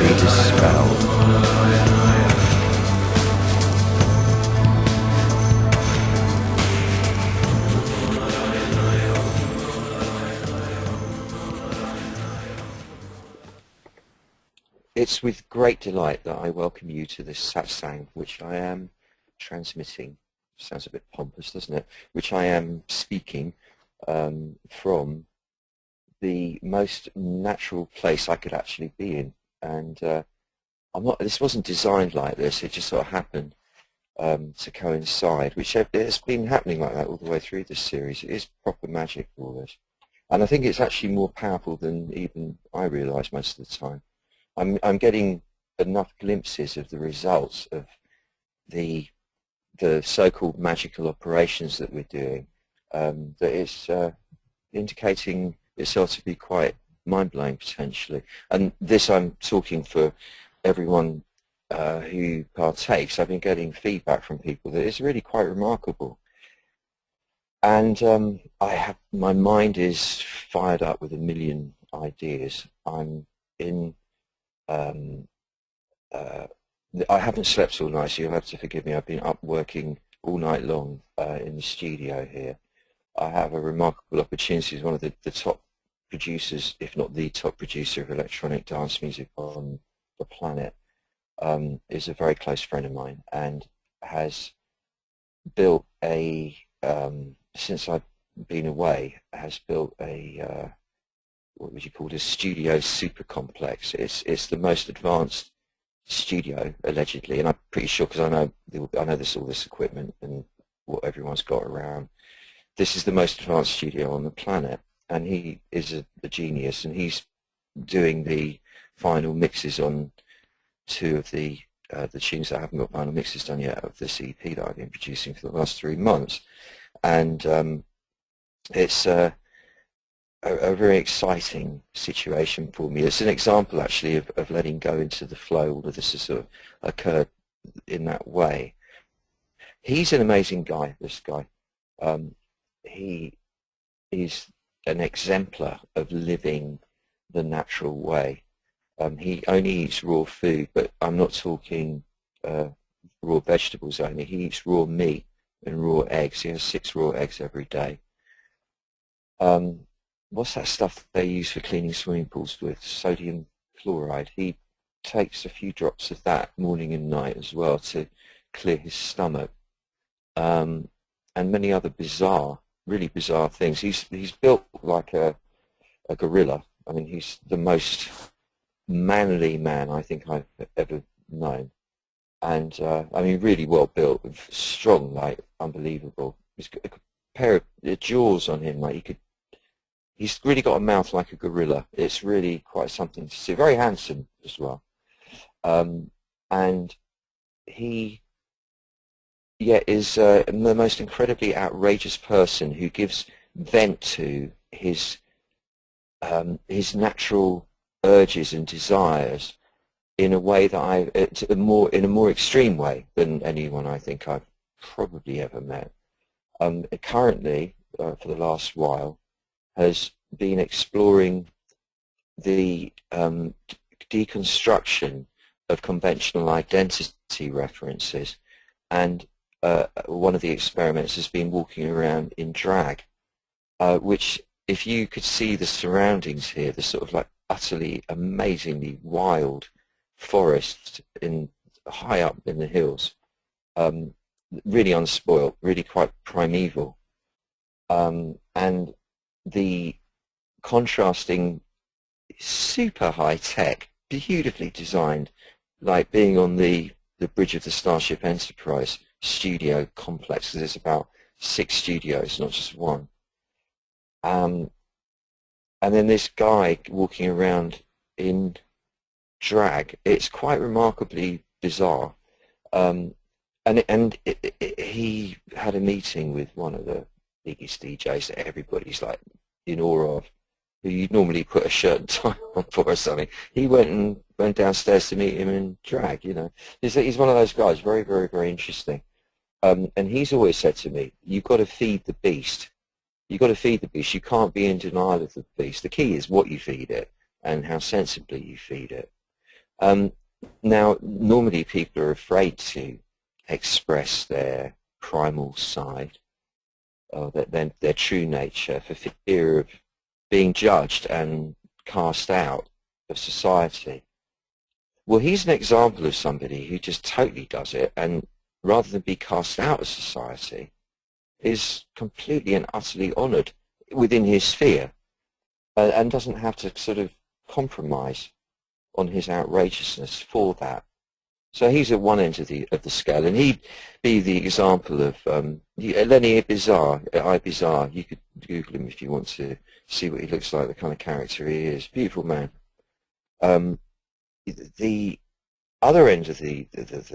be dispelled. It's with great delight that I welcome you to this satsang, which I am transmitting. Sounds a bit pompous, doesn't it? Which I am speaking from the most natural place I could actually be in. And this wasn't designed like this. It just sort of happened to coincide, which it's been happening like that all the way through this series. It is proper magic, all this. And I think it's actually more powerful than even I realise most of the time. I'm getting enough glimpses of the results of the so-called magical operations that we're doing that it's indicating itself to be quite mind-blowing potentially. And this I'm talking for everyone who partakes. I've been getting feedback from people that it's really quite remarkable. And my mind is fired up with a million ideas. I'm in I haven't slept all night, so you'll have to forgive me. I've been up working all night long in the studio here. I have a remarkable opportunity as one of the top producers, if not the top producer of electronic dance music on the planet. Is a very close friend of mine and has built since I've been away, has built a what would you call it, a studio super complex. It's the most advanced studio allegedly, and I'm pretty sure, because I know all this equipment and what everyone's got around. This is the most advanced studio on the planet, and he is a genius, and he's doing the final mixes on two of the tunes that I haven't got final mixes done yet of this EP that I've been producing for the last 3 months, and it's a very exciting situation for me. It's an example actually of letting go into the flow. All of this has sort of occurred in that way. He's an amazing guy, this guy. He is an exemplar of living the natural way. He only eats raw food, but I'm not talking raw vegetables only. He eats raw meat and raw eggs. He has 6 raw eggs every day. What's that stuff they use for cleaning swimming pools with? Sodium chloride. He takes a few drops of that morning and night as well to clear his stomach. And many other really bizarre things. He's built like a gorilla. I mean, he's the most manly man I think I've ever known. And I mean, really well built, strong, like unbelievable. He's got a pair of jaws on him, like he's really got a mouth like a gorilla. It's really quite something to see. Very handsome as well. And he is the most incredibly outrageous person who gives vent to his natural urges and desires in a way that in a more extreme way than anyone I think I've probably ever met. Currently, for the last while, has been exploring the deconstruction of conventional identity references, and one of the experiments has been walking around in drag, which, if you could see the surroundings here, the sort of like utterly amazingly wild forest high up in the hills, really unspoilt, really quite primeval, and the contrasting super high-tech, beautifully designed, like being on the bridge of the Starship Enterprise studio complex, because there's about 6 studios, not just one. And then this guy walking around in drag. It's quite remarkably bizarre. He had a meeting with one of the biggest DJs that everybody's like in awe of, who you'd normally put a shirt and tie on for or something. He went downstairs to meet him in drag, you know. He's one of those guys, very, very, very interesting. And he's always said to me, you've got to feed the beast. You've got to feed the beast. You can't be in denial of the beast. The key is what you feed it and how sensibly you feed it. Um, Now, normally people are afraid to express their primal side, or their true nature, for fear of being judged and cast out of society. Well, he's an example of somebody who just totally does it, and rather than be cast out of society, is completely and utterly honoured within his sphere, and doesn't have to sort of compromise on his outrageousness for that. So he's at one end of the scale, and he'd be the example of Lenny Ibizar. You could Google him if you want to see what he looks like, the kind of character he is. Beautiful man. The other end of the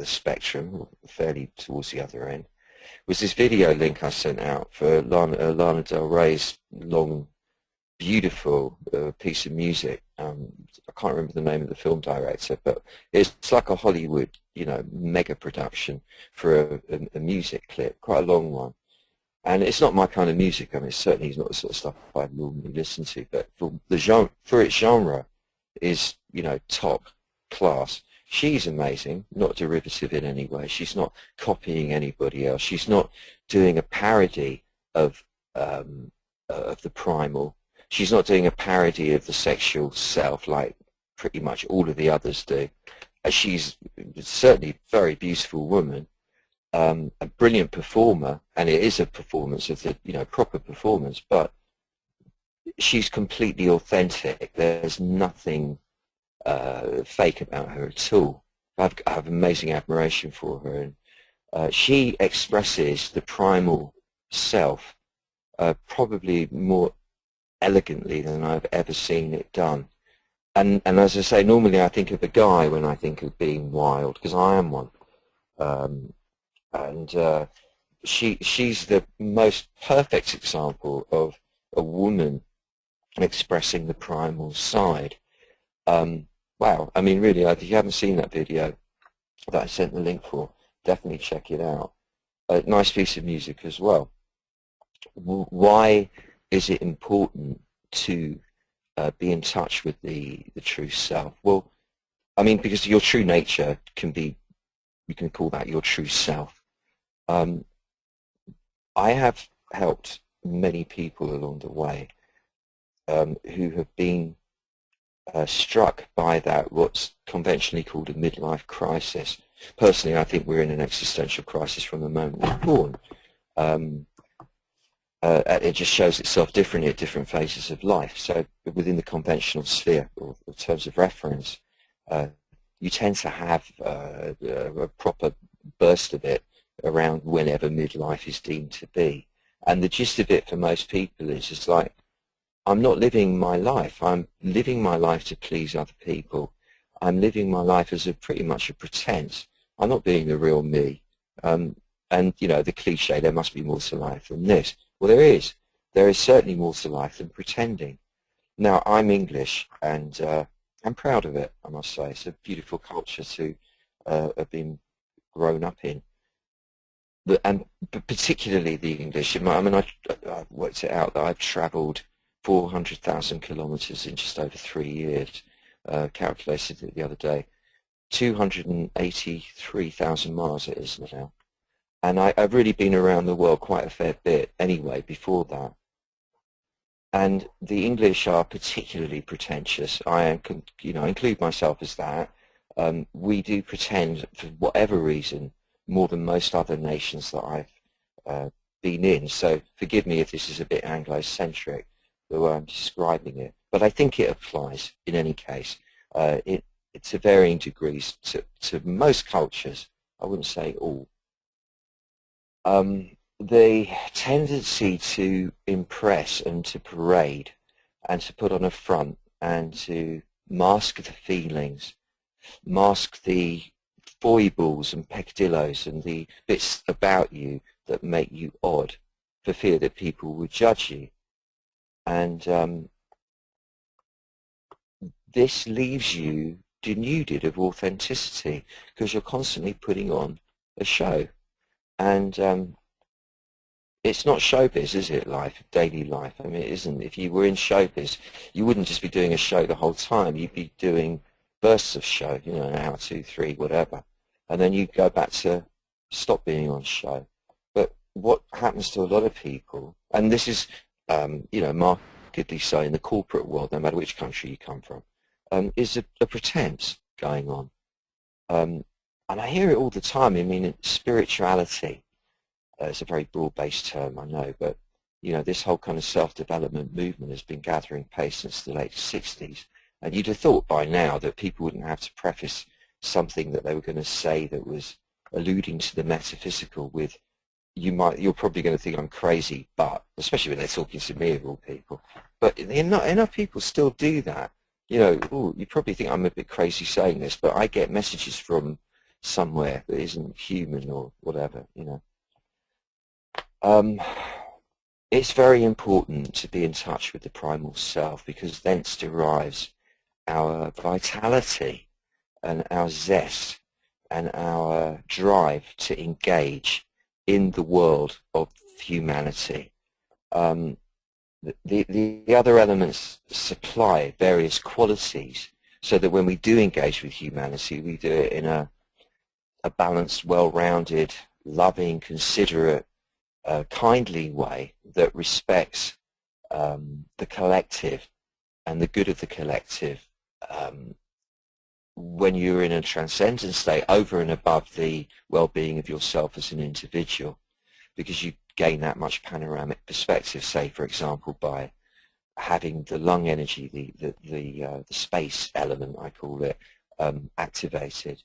spectrum, fairly towards the other end, was this video link I sent out for Lana Del Rey's long, beautiful piece of music. I can't remember the name of the film director, but it's like a Hollywood, mega production for a music clip, quite a long one. And it's not my kind of music. I mean, certainly it's not the sort of stuff I normally listen to, but for its genre, is top class. She's amazing, not derivative in any way. She's not copying anybody else. She's not doing a parody of the primal. She's not doing a parody of the sexual self like pretty much all of the others do. She's certainly a very beautiful woman, a brilliant performer, and it is a performance of the proper performance. But she's completely authentic. There's nothing fake about her at all. I have amazing admiration for her, and she expresses the primal self probably more elegantly than I've ever seen it done. And as I say, normally I think of a guy when I think of being wild, because I am one. She's the most perfect example of a woman expressing the primal side. Wow, I mean, really, if you haven't seen that video that I sent the link for, definitely check it out. A nice piece of music as well. Why is it important to be in touch with the true self? Well, I mean, because your true nature can be, you can call that your true self. I have helped many people along the way who have been struck by that, what's conventionally called a midlife crisis. Personally, I think we're in an existential crisis from the moment we're born. It just shows itself differently at different phases of life. So within the conventional sphere, or in terms of reference, you tend to have a proper burst of it around whenever midlife is deemed to be. And the gist of it for most people is just like, I'm not living my life. I'm living my life to please other people. I'm living my life as pretty much a pretense. I'm not being the real me. And the cliche, there must be more to life than this. Well, there is. There is certainly more to life than pretending. Now, I'm English, and I'm proud of it, I must say. It's a beautiful culture to have been grown up in. And particularly the English. I mean, I've worked it out that I've travelled 400,000 kilometres in just over 3 years, calculated it the other day. 283,000 miles it is now. And I've really been around the world quite a fair bit anyway before that. And the English are particularly pretentious. I include myself as that. We do pretend, for whatever reason, more than most other nations that I've been in. So forgive me if this is a bit Anglo-centric, the way I'm describing it. But I think it applies in any case. It's to varying degrees to most cultures. I wouldn't say all. The tendency to impress and to parade and to put on a front and to mask the feelings, mask the foibles and peccadillos and the bits about you that make you odd for fear that people would judge you. And this leaves you denuded of authenticity because you're constantly putting on a show. And it's not showbiz, is it, daily life? I mean, it isn't. If you were in showbiz, you wouldn't just be doing a show the whole time. You'd be doing bursts of show, you know, an hour, 2, 3, whatever, and then you go back to stop being on show. But what happens to a lot of people, and this is, you know, markedly so in the corporate world, no matter which country you come from, is a pretense going on. And I hear it all the time. I mean, spirituality, it's a very broad-based term, I know, but, you know, this whole kind of self-development movement has been gathering pace since the late 60s. And you'd have thought by now that people wouldn't have to preface something that they were going to say that was alluding to the metaphysical with, you're probably going to think I'm crazy, but, especially when they're talking to me of all people. But enough people still do that. You know, ooh, you probably think I'm a bit crazy saying this, but I get messages from somewhere that isn't human or whatever, you know. It's very important to be in touch with the primal self, because thence derives our vitality and our zest and our drive to engage in the world of humanity. The other elements supply various qualities so that when we do engage with humanity, we do it in a balanced, well-rounded, loving, considerate, kindly way that respects the collective and the good of the collective. When you're in a transcendent state, over and above the well-being of yourself as an individual, because you gain that much panoramic perspective, say, for example, by having the lung energy, the space element, I call it, activated.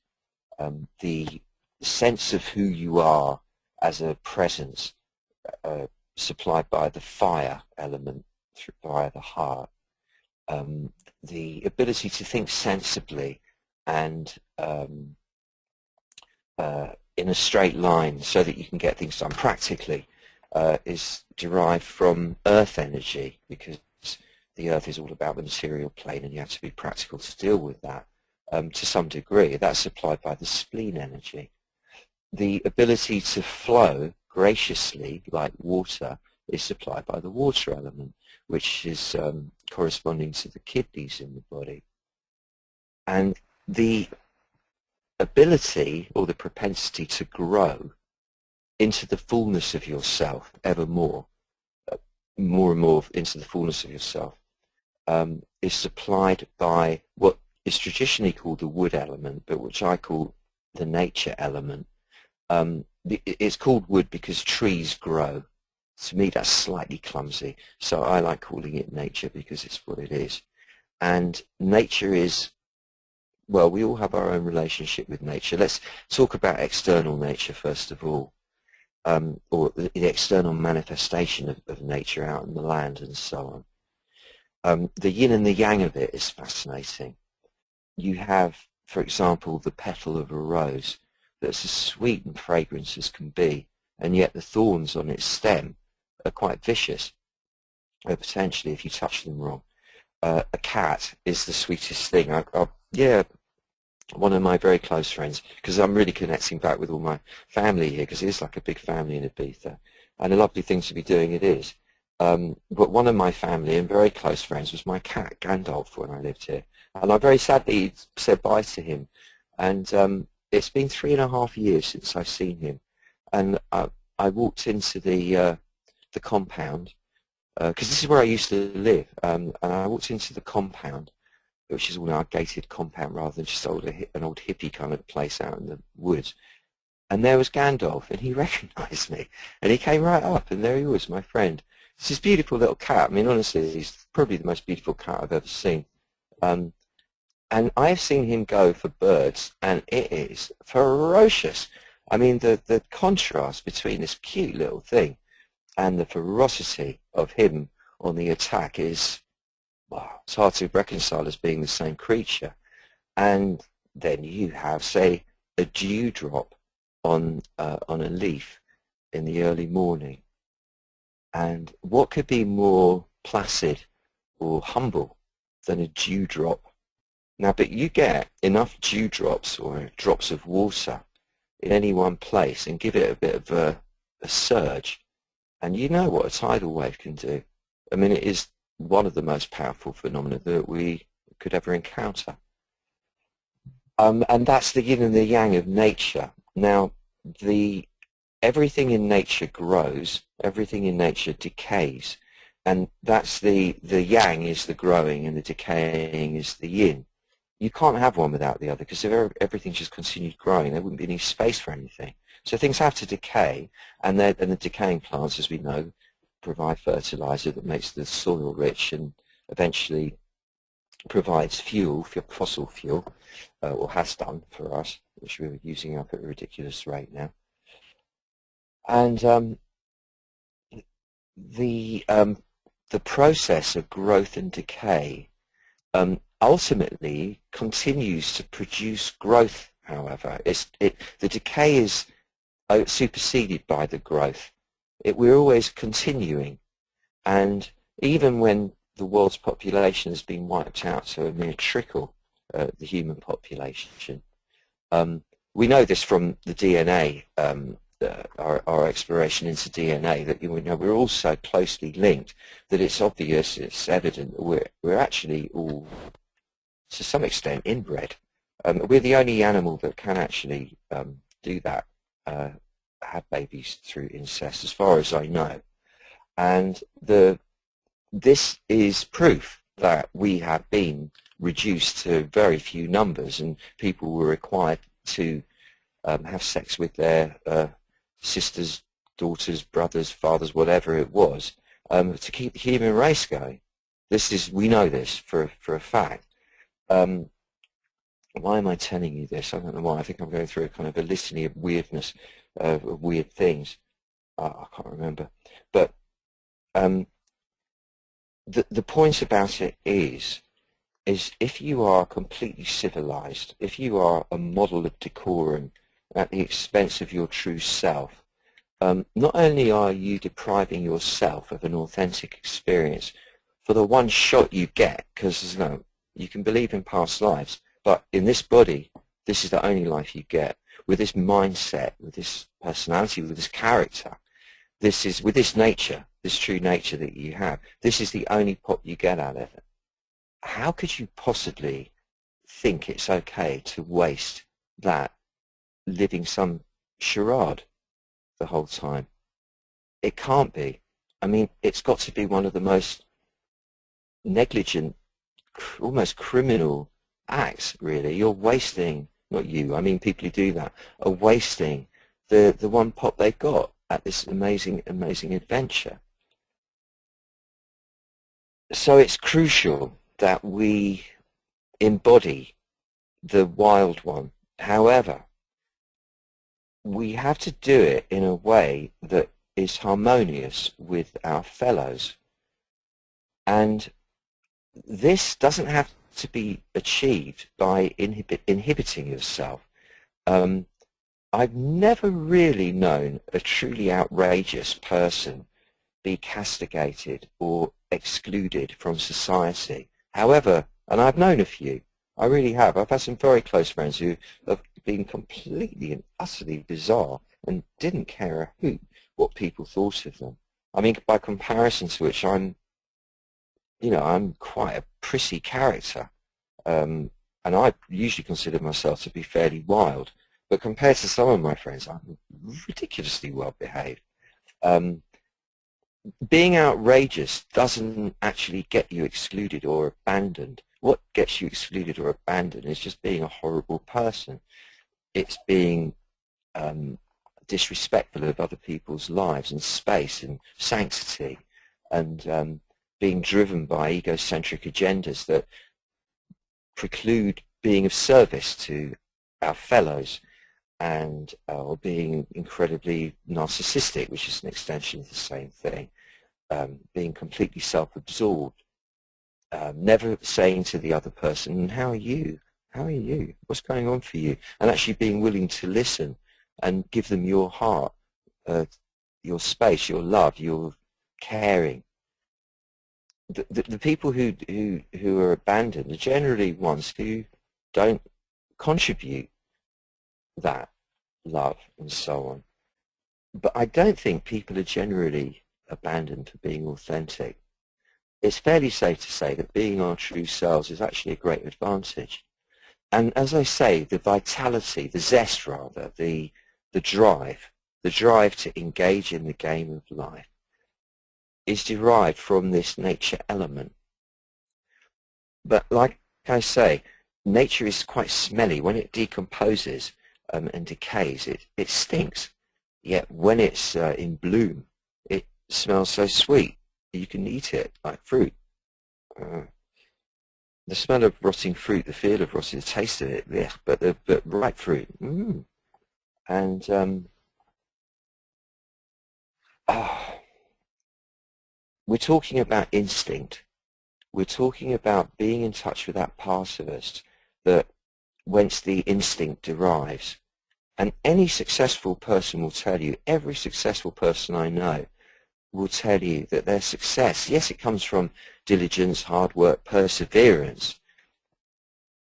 The sense of who you are as a presence supplied by the fire element via the heart. The ability to think sensibly and in a straight line so that you can get things done practically is derived from earth energy, because the earth is all about the material plane and you have to be practical to deal with that to some degree. That's supplied by the spleen energy. The ability to flow graciously like water is supplied by the water element, which is corresponding to the kidneys in the body. And the ability or the propensity to grow into the fullness of yourself ever more and more into the fullness of yourself is supplied by what is traditionally called the wood element, but which I call the nature element. It's called wood because trees grow. To me, that's slightly clumsy, so I like calling it nature because it's what it is. And nature is, well, we all have our own relationship with nature. Let's talk about external nature first of all, or the external manifestation of nature out in the land and so on. The yin and the yang of it is fascinating. You have, for example, the petal of a rose that's as sweet and fragrant as can be, and yet the thorns on its stem are quite vicious, potentially, if you touch them wrong. A cat is the sweetest thing. Yeah, one of my very close friends, because I'm really connecting back with all my family here, because it is like a big family in Ibiza, and a lovely thing to be doing it is. But one of my family and very close friends was my cat, Gandalf, when I lived here. And I very sadly said bye to him. And it's been 3.5 years since I've seen him. And I walked into the compound, because this is where I used to live, and I walked into the compound, which is all now a gated compound rather than just an old hippie kind of place out in the woods. And there was Gandalf, and he recognized me. And he came right up, and there he was, my friend. It's this beautiful little cat. I mean, honestly, he's probably the most beautiful cat I've ever seen. And I've seen him go for birds, and it is ferocious. I mean, the contrast between this cute little thing and the ferocity of him on the attack is, well, it's hard to reconcile as being the same creature. And then you have, say, a dewdrop on a leaf in the early morning. And what could be more placid or humble than a dewdrop? Now, but you get enough dewdrops or drops of water in any one place and give it a bit of a surge, and you know what a tidal wave can do. I mean, it is one of the most powerful phenomena that we could ever encounter. And that's the yin and the yang of nature. Now, everything in nature grows, everything in nature decays, and that's the yang is the growing and the decaying is the yin. You can't have one without the other, because if everything just continued growing, there wouldn't be any space for anything. So things have to decay, and the decaying plants, as we know, provide fertilizer that makes the soil rich and eventually provides fuel, fossil fuel, or has done for us, which we're using up at a ridiculous rate now. And the process of growth and decay ultimately continues to produce growth. However, the decay is superseded by the growth. We're always continuing, and even when the world's population has been wiped out to a mere trickle, the human population, we know this from the DNA, our exploration into DNA, that we're all so closely linked that it's obvious, it's evident that we're actually all, to some extent, inbred. We're the only animal that can actually do that, have babies through incest, as far as I know. And this is proof that we have been reduced to very few numbers, and people were required to have sex with their sisters, daughters, brothers, fathers, whatever it was, to keep the human race going. We know this for a fact. Why am I telling you this? I don't know why. I think I'm going through a kind of a litany of weirdness, of weird things. I can't remember. But the point about it is if you are completely civilized, if you are a model of decorum at the expense of your true self, not only are you depriving yourself of an authentic experience for the one shot you get, because you can believe in past lives, but in this body, this is the only life you get. With this mindset, with this personality, with this character, with this nature, this true nature that you have, this is the only pop you get out of it. How could you possibly think it's okay to waste that living some charade the whole time? It can't be. I mean, it's got to be one of the most negligent, almost criminal acts, really. You're wasting, not you, I mean people who do that, are wasting the one pop they got at this amazing adventure. So it's crucial that we embody the wild one. However, we have to do it in a way that is harmonious with our fellows. And this doesn't have to be achieved by inhibiting yourself. I've never really known a truly outrageous person be castigated or excluded from society. However, and I've known a few, I really have. I've had some very close friends who have been completely and utterly bizarre and didn't care a hoot what people thought of them. I mean, by comparison to which I'm quite a prissy character, and I usually consider myself to be fairly wild, but compared to some of my friends, I'm ridiculously well behaved. Being outrageous doesn't actually get you excluded or abandoned. What gets you excluded or abandoned is just being a horrible person. It's being disrespectful of other people's lives and space and sanctity, and being driven by egocentric agendas that preclude being of service to our fellows, and or being incredibly narcissistic, which is an extension of the same thing, being completely self-absorbed, never saying to the other person, how are you? How are you? What's going on for you? And actually being willing to listen and give them your heart, your space, your love, your caring. The people who are abandoned are generally ones who don't contribute that love and so on. But I don't think people are generally abandoned for being authentic. It's fairly safe to say that being our true selves is actually a great advantage. And as I say, the vitality, the zest rather, the drive to engage in the game of life is derived from this nature element. But like I say, nature is quite smelly. When it decomposes and decays, it stinks. Yet when it's in bloom, it smells so sweet. You can eat it like fruit. The smell of rotting fruit, the feel of rotting, the taste of it, yeah, but ripe fruit. And we're talking about instinct. We're talking about being in touch with that part of us that whence the instinct derives. And any successful person will tell you, every successful person I know will tell you that their success, yes, it comes from diligence, hard work, perseverance,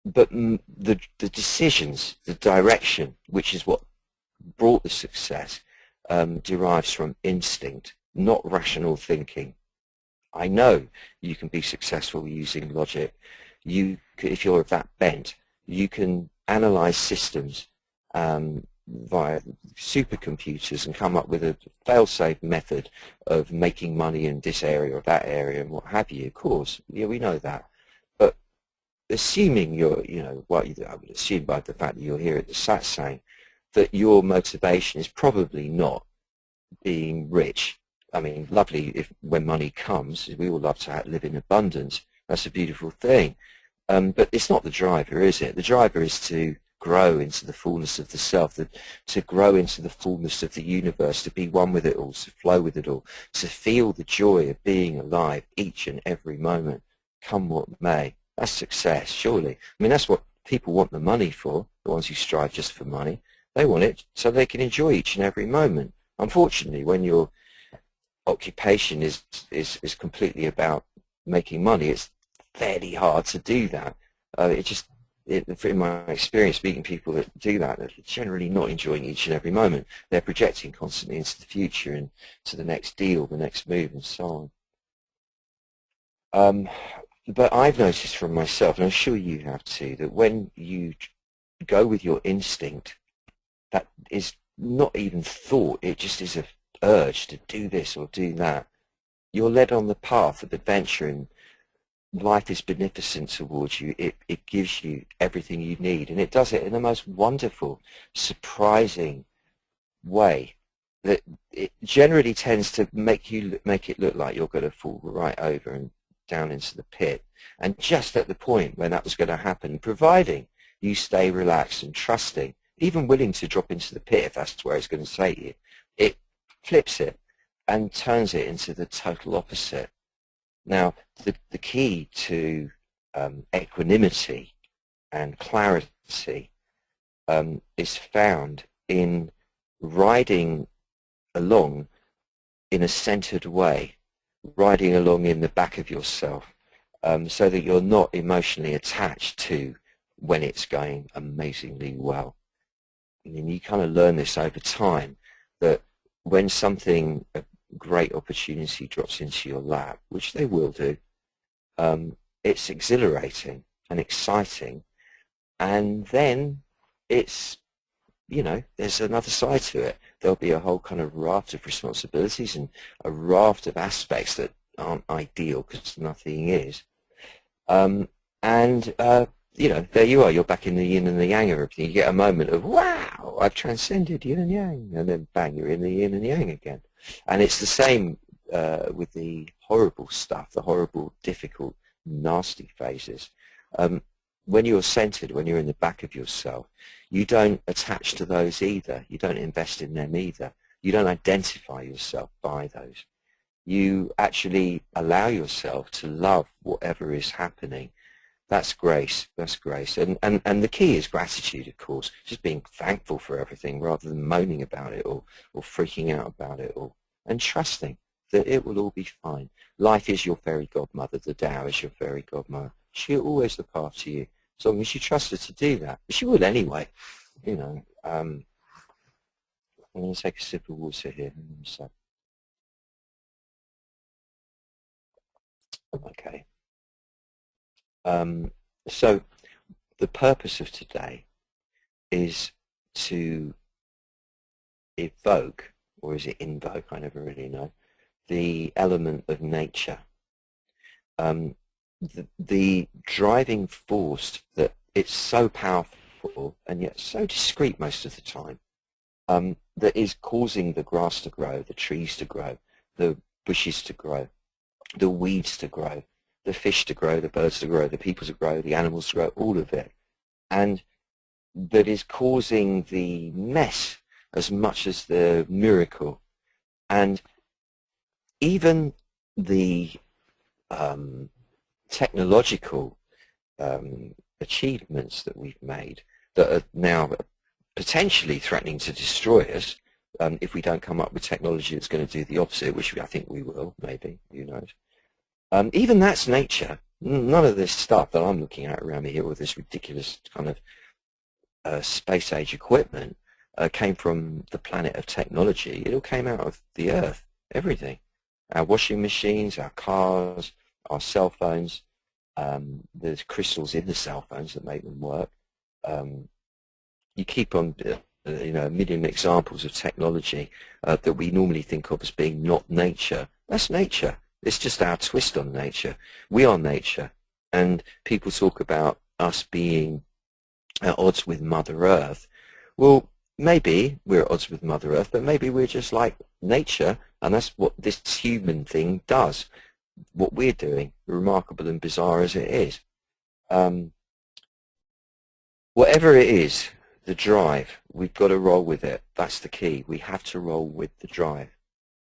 but the decisions, the direction, which is what brought the success, derives from instinct, not rational thinking. I know you can be successful using logic. If you're of that bent, you can analyze systems via supercomputers and come up with a fail-safe method of making money in this area or that area and what have you. Of course, yeah, we know that. But assuming you're, I would assume by the fact that you're here at the satsang, that your motivation is probably not being rich. I mean, lovely if when money comes, we all love to live in abundance. That's a beautiful thing. But it's not the driver, is it? The driver is to grow into the fullness of the self, to grow into the fullness of the universe, to be one with it all, to flow with it all, to feel the joy of being alive each and every moment, come what may. That's success, surely. I mean, that's what people want the money for, the ones who strive just for money. They want it so they can enjoy each and every moment. Unfortunately, when your occupation is completely about making money, it's fairly hard to do that. In my experience, speaking to people that do that, they're generally not enjoying each and every moment. They're projecting constantly into the future and to the next deal, the next move, and so on. But I've noticed from myself, and I'm sure you have too, that when you go with your instinct, that is not even thought, it just is an urge to do this or do that. You're led on the path of adventure, and life is beneficent towards you. It gives you everything you need, and it does it in the most wonderful, surprising way that it generally tends to make it look like you're going to fall right over and down into the pit. And just at the point when that was going to happen, providing you stay relaxed and trusting, even willing to drop into the pit if that's where it's going to take you, it flips it and turns it into the total opposite. Now, the key to equanimity and clarity is found in riding along in a centered way, riding along in the back of yourself, so that you're not emotionally attached to when it's going amazingly well. I mean, you kind of learn this over time, that when something, a great opportunity drops into your lap, which they will do, it's exhilarating and exciting, and then it's, there's another side to it. There'll be a whole kind of raft of responsibilities and a raft of aspects that aren't ideal, because nothing is. There you are, you're back in the yin and the yang of everything. You get a moment of, wow, I've transcended yin and yang, and then bang, you're in the yin and the yang again. And it's the same with the horrible stuff, the horrible, difficult, nasty phases. When you're centered, when you're in the back of yourself, you don't attach to those either. You don't invest in them either. You don't identify yourself by those. You actually allow yourself to love whatever is happening. That's grace. That's grace. And the key is gratitude, of course, just being thankful for everything rather than moaning about it or freaking out about it, and trusting that it will all be fine. Life is your fairy godmother. The Tao is your fairy godmother. She'll always look after you as long as you trust her to do that. But she will anyway. I'm going to take a sip of water here. So, okay. So the purpose of today is to evoke, or is it invoke, I never really know, the element of nature. The driving force that it's so powerful and yet so discreet most of the time, that is causing the grass to grow, the trees to grow, the bushes to grow, the weeds to grow, the fish to grow, the birds to grow, the people to grow, the animals to grow, all of it. And that is causing the mess as much as the miracle. And even the technological achievements that we've made that are now potentially threatening to destroy us, if we don't come up with technology that's going to do the opposite, which I think we will, maybe, who knows. Even that's nature. None of this stuff that I'm looking at around me here, all this ridiculous kind of space age equipment, came from the planet of technology. It all came out of the earth, everything. Our washing machines, our cars, our cell phones, there's crystals in the cell phones that make them work. You keep on, a million examples of technology that we normally think of as being not nature. That's nature. It's just our twist on nature. We are nature, and people talk about us being at odds with Mother Earth. Well, maybe we're at odds with Mother Earth, but maybe we're just like nature, and that's what this human thing does. What we're doing, remarkable and bizarre as it is. Whatever it is, the drive, we've got to roll with it. That's the key. We have to roll with the drive.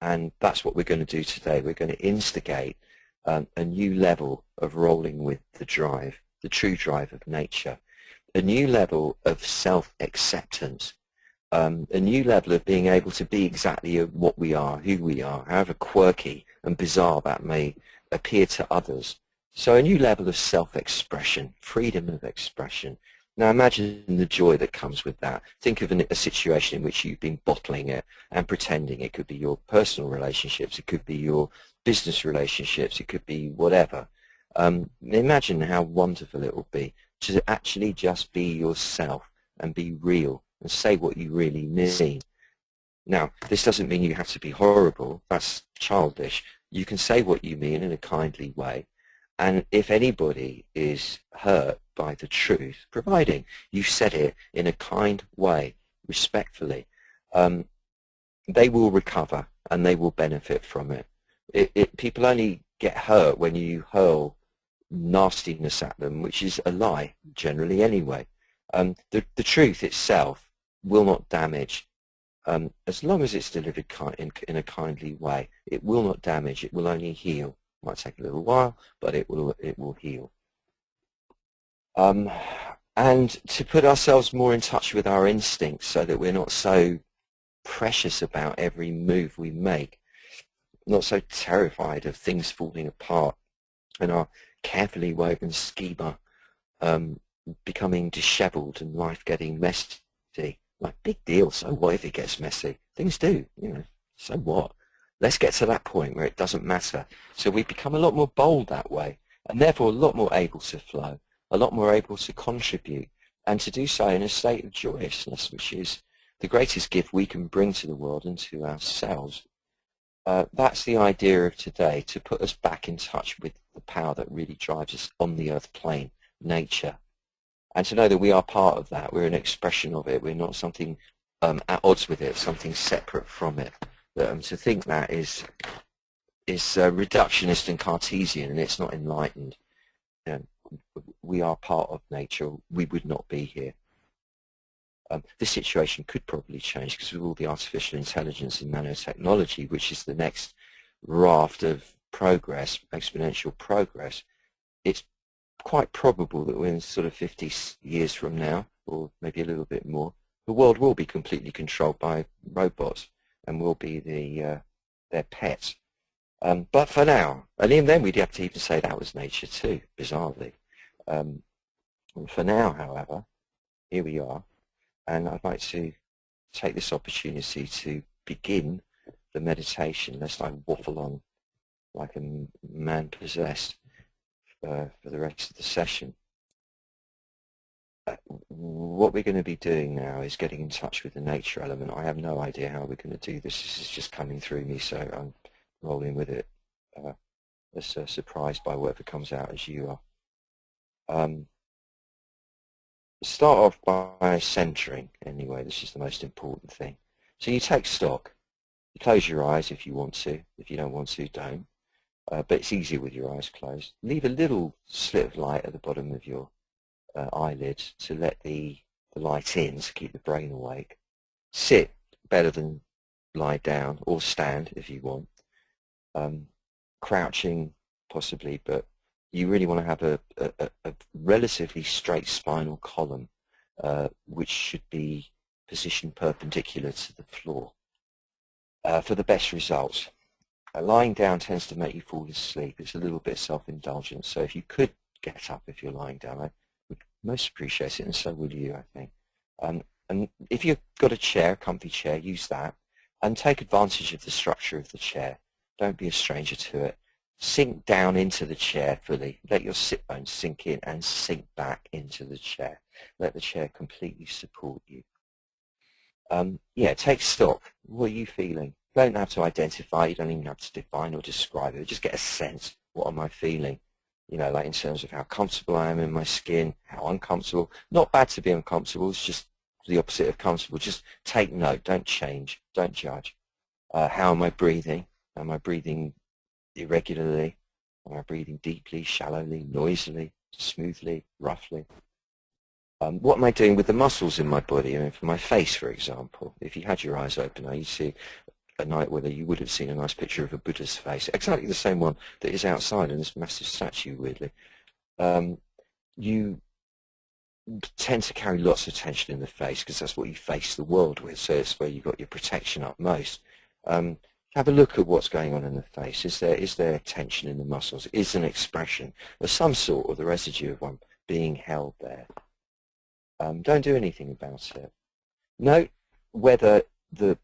And that's what we're going to do today. We're going to instigate a new level of rolling with the drive, the true drive of nature, a new level of self-acceptance, a new level of being able to be exactly what we are, who we are, however quirky and bizarre that may appear to others. So a new level of self-expression, freedom of expression. Now imagine the joy that comes with that. Think of a situation in which you've been bottling it and pretending. It could be your personal relationships, it could be your business relationships, it could be whatever. Imagine how wonderful it will be to actually just be yourself and be real and say what you really mean. Now, this doesn't mean you have to be horrible. That's childish. You can say what you mean in a kindly way. And if anybody is hurt by the truth, providing you said it in a kind way, respectfully, they will recover and they will benefit from it. People only get hurt when you hurl nastiness at them, which is a lie, generally anyway. The truth itself will not damage. As long as it's delivered in a kindly way, it will not damage, it will only heal. It might take a little while, but it will heal. And to put ourselves more in touch with our instincts so that we're not so precious about every move we make, not so terrified of things falling apart and our carefully woven schema becoming disheveled and life getting messy. Like, big deal, so what if it gets messy? Things do, so what? Let's get to that point where it doesn't matter. So we become a lot more bold that way, and therefore a lot more able to flow, a lot more able to contribute, and to do so in a state of joyousness, which is the greatest gift we can bring to the world and to ourselves. That's the idea of today, to put us back in touch with the power that really drives us on the earth plane, nature. And to know that we are part of that, we're an expression of it, we're not something at odds with it, something separate from it. To think that is reductionist and Cartesian, and it's not enlightened. We are part of nature, we would not be here. This situation could probably change because with all the artificial intelligence and nanotechnology, which is the next raft of progress, exponential progress, it's quite probable that in sort of 50 years from now, or maybe a little bit more, the world will be completely controlled by robots and will be their pets. But for now, and even then we'd have to even say that was nature too, bizarrely. For now, however, here we are, and I'd like to take this opportunity to begin the meditation, lest I waffle on like a man possessed for the rest of the session. what we're going to be doing now is getting in touch with the nature element. I have no idea how we're going to do this. This is just coming through me, so I'm rolling with it, as surprised by whatever comes out as you are. Start off by centering anyway. This is the most important thing. So you take stock. You close your eyes if you want to. If you don't want to, don't. But it's easier with your eyes closed. Leave a little slit of light at the bottom of your eyelids to let the light in, to keep the brain awake. Sit, better than lie down, or stand if you want. Crouching possibly, but you really want to have a relatively straight spinal column, which should be positioned perpendicular to the floor for the best results. Lying down tends to make you fall asleep. It's a little bit self-indulgent, so if you could get up if you're lying down, I would most appreciate it, and so will you, I think. And if you've got a chair, a comfy chair, use that, and take advantage of the structure of the chair. Don't be a stranger to it. Sink down into the chair fully. Let your sit bones sink in and sink back into the chair. Let the chair completely support you. Yeah, take stock. What are you feeling? You don't have to identify. You don't even have to define or describe it. Just get a sense. What am I feeling? You know, like in terms of how comfortable I am in my skin, how uncomfortable. Not bad to be uncomfortable. It's just the opposite of comfortable. Just take note. Don't change. Don't judge. How am I breathing? Am I breathing irregularly? Am I breathing deeply, shallowly, noisily, smoothly, roughly? What am I doing with the muscles in my body? I mean, for my face, for example, if you had your eyes open now, you'd see a night whether you would have seen a nice picture of a Buddha's face, exactly the same one that is outside in this massive statue, weirdly. You tend to carry lots of tension in the face because that's what you face the world with, so it's where you've got your protection up most. Have a look at what's going on in the face. Is there tension in the muscles? Is an expression of some sort, or the residue of one, being held there? Don't do anything about it. Note whether the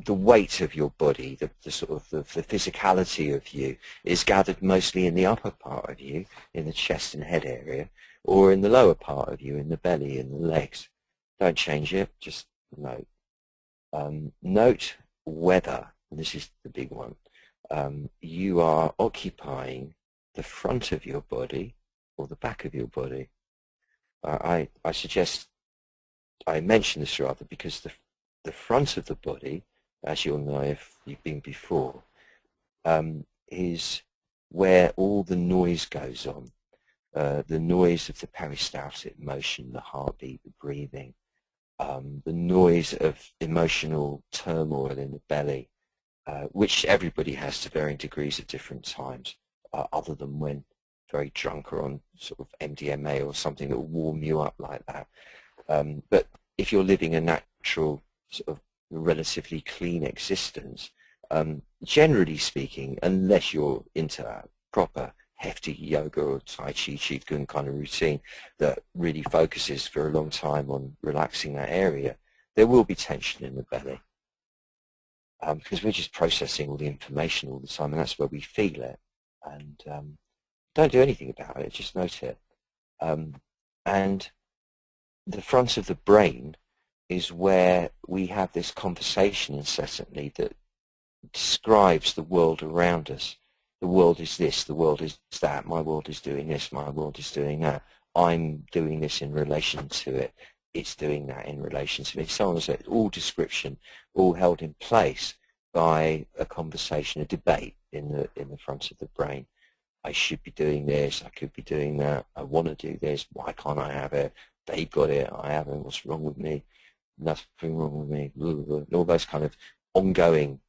weight of your body, the sort of the physicality of you, is gathered mostly in the upper part of you, in the chest and head area, or in the lower part of you, in the belly and the legs. Don't change it. Just note. Note whether, and this is the big one, you are occupying the front of your body or the back of your body. I suggest I mention this rather because the front of the body, as you'll know if you've been before, is where all the noise goes on. The noise of the peristaltic motion, the heartbeat, the breathing, the noise of emotional turmoil in the belly, which everybody has to varying degrees at different times, other than when very drunk or on sort of MDMA or something that will warm you up like that. But if you're living a natural, sort of relatively clean existence, generally speaking, unless you're into a proper hefty yoga or Tai Chi, Qigong kind of routine that really focuses for a long time on relaxing that area, there will be tension in the belly. Because we're just processing all the information all the time, and that's where we feel it. And don't do anything about it, just note it. And the front of the brain is where we have this conversation incessantly that describes the world around us. The world is this, the world is that, my world is doing this, my world is doing that, I'm doing this in relation to it, it's doing that in relation to me, so on and so on. All description, all held in place by a conversation, a debate in the front of the brain. I should be doing this, I could be doing that, I want to do this, why can't I have it, they got it, I haven't, what's wrong with me, nothing wrong with me, and all those kind of ongoing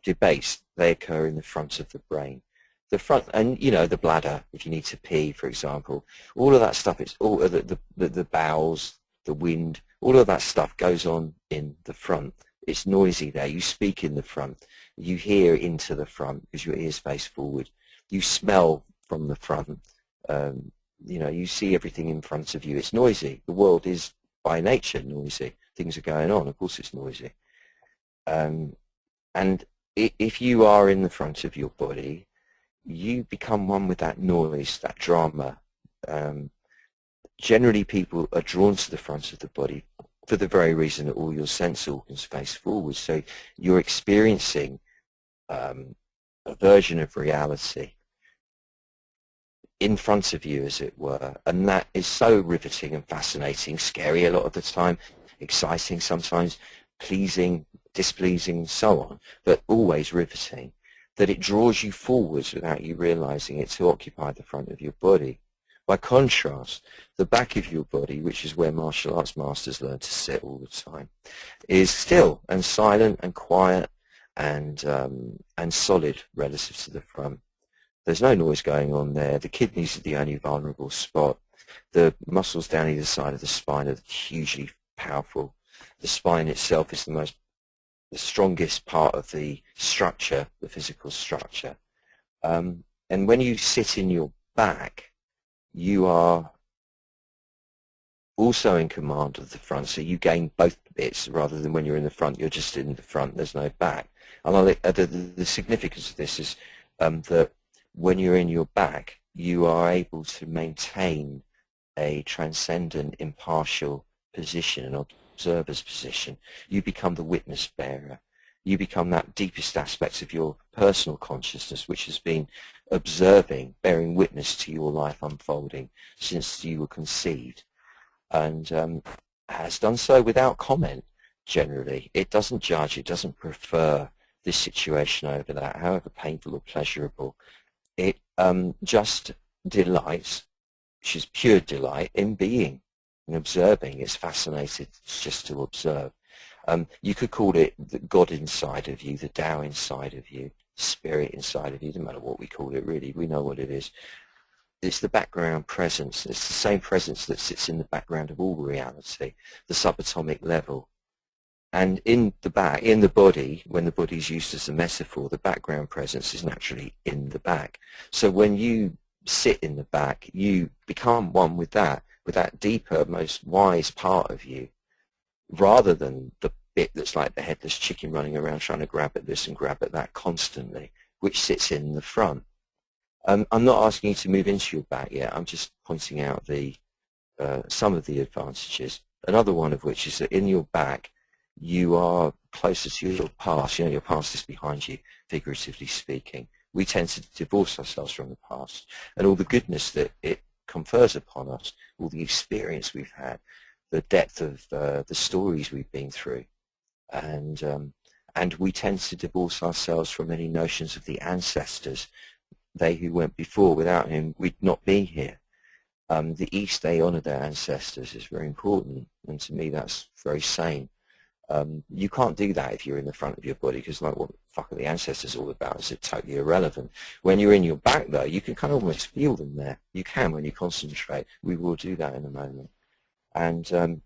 debates, they occur in the front of the brain. The front, and you know, the bladder, if you need to pee, for example, all of that stuff, it's all the bowels, the wind, all of that stuff goes on in the front. It's noisy there. You speak in the front. You hear into the front because your ears face forward. You smell from the front. You know, you see everything in front of you. It's noisy. The world is by nature noisy. Things are going on. Of course it's noisy. And if you are in the front of your body, you become one with that noise, that drama, Generally, people are drawn to the front of the body for the very reason that all your sense organs face forward. So you're experiencing a version of reality in front of you, as it were, and that is so riveting and fascinating, scary a lot of the time, exciting sometimes, pleasing, displeasing, so on, but always riveting, that it draws you forwards without you realizing it to occupy the front of your body. By contrast, the back of your body, which is where martial arts masters learn to sit all the time, is still and silent and quiet and solid relative to the front. There's no noise going on there. The kidneys are the only vulnerable spot. The muscles down either side of the spine are hugely powerful. The spine itself is the strongest part of the structure, the physical structure. And when you sit in your back, you are also in command of the front, so you gain both bits rather than when you're in the front, you're just in the front, there's no back. And the significance of this is that when you're in your back, you are able to maintain a transcendent, impartial position, an observer's position. You become the witness bearer. You become that deepest aspect of your personal consciousness, which has been observing, bearing witness to your life unfolding since you were conceived, and has done so without comment, generally. It doesn't judge, it doesn't prefer this situation over that, however painful or pleasurable. It just delights, which is pure delight, in being and observing. It's fascinated just to observe. You could call it the God inside of you, the Tao inside of you, spirit inside of you, doesn't matter what we call it really, we know what it is. It's the background presence. It's the same presence that sits in the background of all reality, the subatomic level. And in the back, in the body, when the body is used as a metaphor, the background presence is naturally in the back. So when you sit in the back, you become one with that deeper, most wise part of you, rather than the bit that's like the headless chicken running around trying to grab at this and grab at that constantly, which sits in the front. I'm not asking you to move into your back yet. I'm just pointing out some of the advantages. Another one of which is that in your back, you are closer to your past. You know, your past is behind you, figuratively speaking. We tend to divorce ourselves from the past and all the goodness that it confers upon us, all the experience we've had, the depth of the stories we've been through. And we tend to divorce ourselves from any notions of the ancestors, they who went before. Without him, we'd not be here. The East, they honor their ancestors, is very important, and to me that's very sane. You can't do that if you're in the front of your body, because like, what the fuck are the ancestors all about? Is it totally irrelevant? When you're in your back, though, you can kind of almost feel them there. You can when you concentrate. We will do that in a moment. And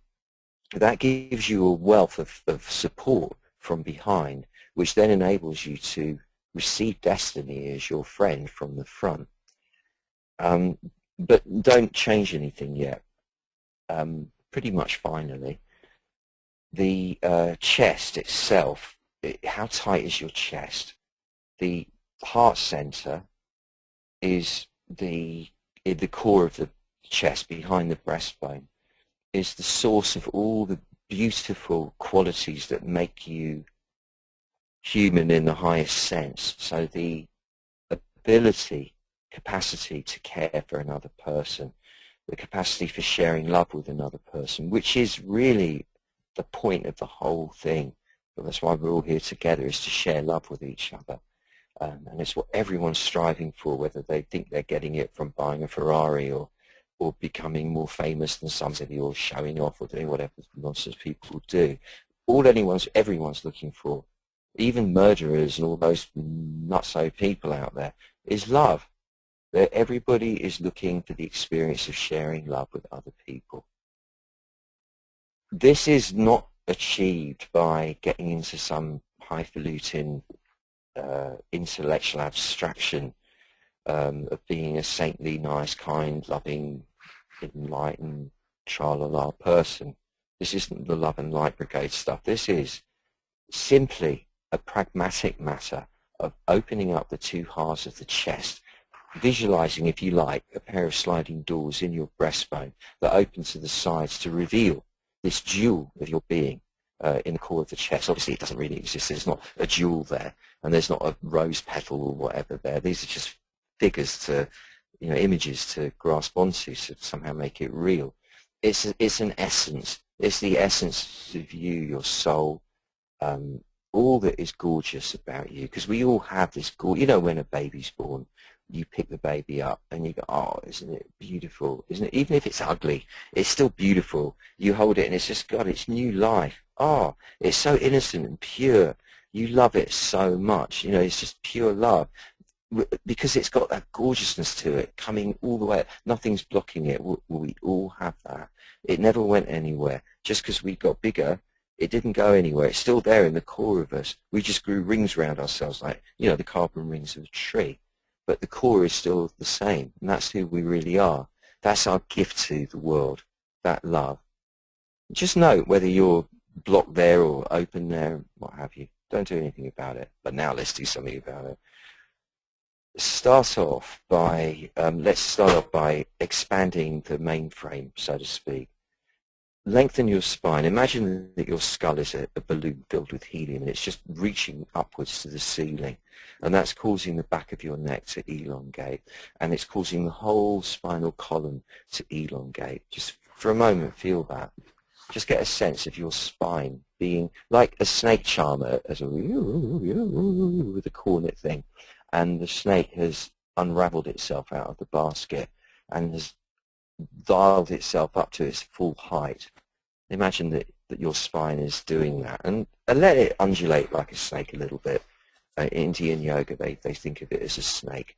that gives you a wealth of support from behind, which then enables you to receive destiny as your friend from the front. But don't change anything yet. Pretty much finally. The chest itself, how tight is your chest? The heart center is in the core of the chest, behind the breastbone, is the source of all the beautiful qualities that make you human in the highest sense. So the ability, capacity to care for another person, the capacity for sharing love with another person, which is really the point of the whole thing. But that's why we're all here together, is to share love with each other. And it's what everyone's striving for, whether they think they're getting it from buying a Ferrari or becoming more famous than somebody, or showing off, or doing whatever nonsense people do. All everyone's looking for, even murderers and all those nutso people out there, is love. Everybody is looking for the experience of sharing love with other people. This is not achieved by getting into some highfalutin intellectual abstraction of being a saintly, nice, kind, loving, enlightened, tra-la-la person. This isn't the love and light brigade stuff. This is simply a pragmatic matter of opening up the two halves of the chest, visualizing, if you like, a pair of sliding doors in your breastbone that open to the sides to reveal this jewel of your being in the core of the chest. Obviously, it doesn't really exist. There's not a jewel there, and there's not a rose petal or whatever there. These are just figures to, images to grasp onto to somehow make it real. It's an essence. It's the essence of you, your soul, all that is gorgeous about you, because we all have this when a baby's born, you pick the baby up and you go, oh, isn't it beautiful? Isn't it? Even if it's ugly, it's still beautiful. You hold it and it's just got its new life. Oh, it's so innocent and pure. You love it so much. It's just pure love because it's got that gorgeousness to it coming all the way. Nothing's blocking it. We all have that. It never went anywhere. Just because we got bigger, it didn't go anywhere. It's still there in the core of us. We just grew rings around ourselves like, the carbon rings of a tree. But the core is still the same, and that's who we really are. That's our gift to the world, that love. Just note whether you're blocked there or open there, what have you. Don't do anything about it. But now let's do something about it. Let's start off by expanding the mainframe, so to speak. Lengthen your spine. Imagine that your skull is a balloon filled with helium and it's just reaching upwards to the ceiling, and that's causing the back of your neck to elongate, and it's causing the whole spinal column to elongate. Just for a moment, feel that. Just get a sense of your spine being like a snake charmer, with a cornet thing, and the snake has unraveled itself out of the basket and has dialed itself up to its full height. Imagine that your spine is doing that, and let it undulate like a snake a little bit. Indian yoga, they think of it as a snake,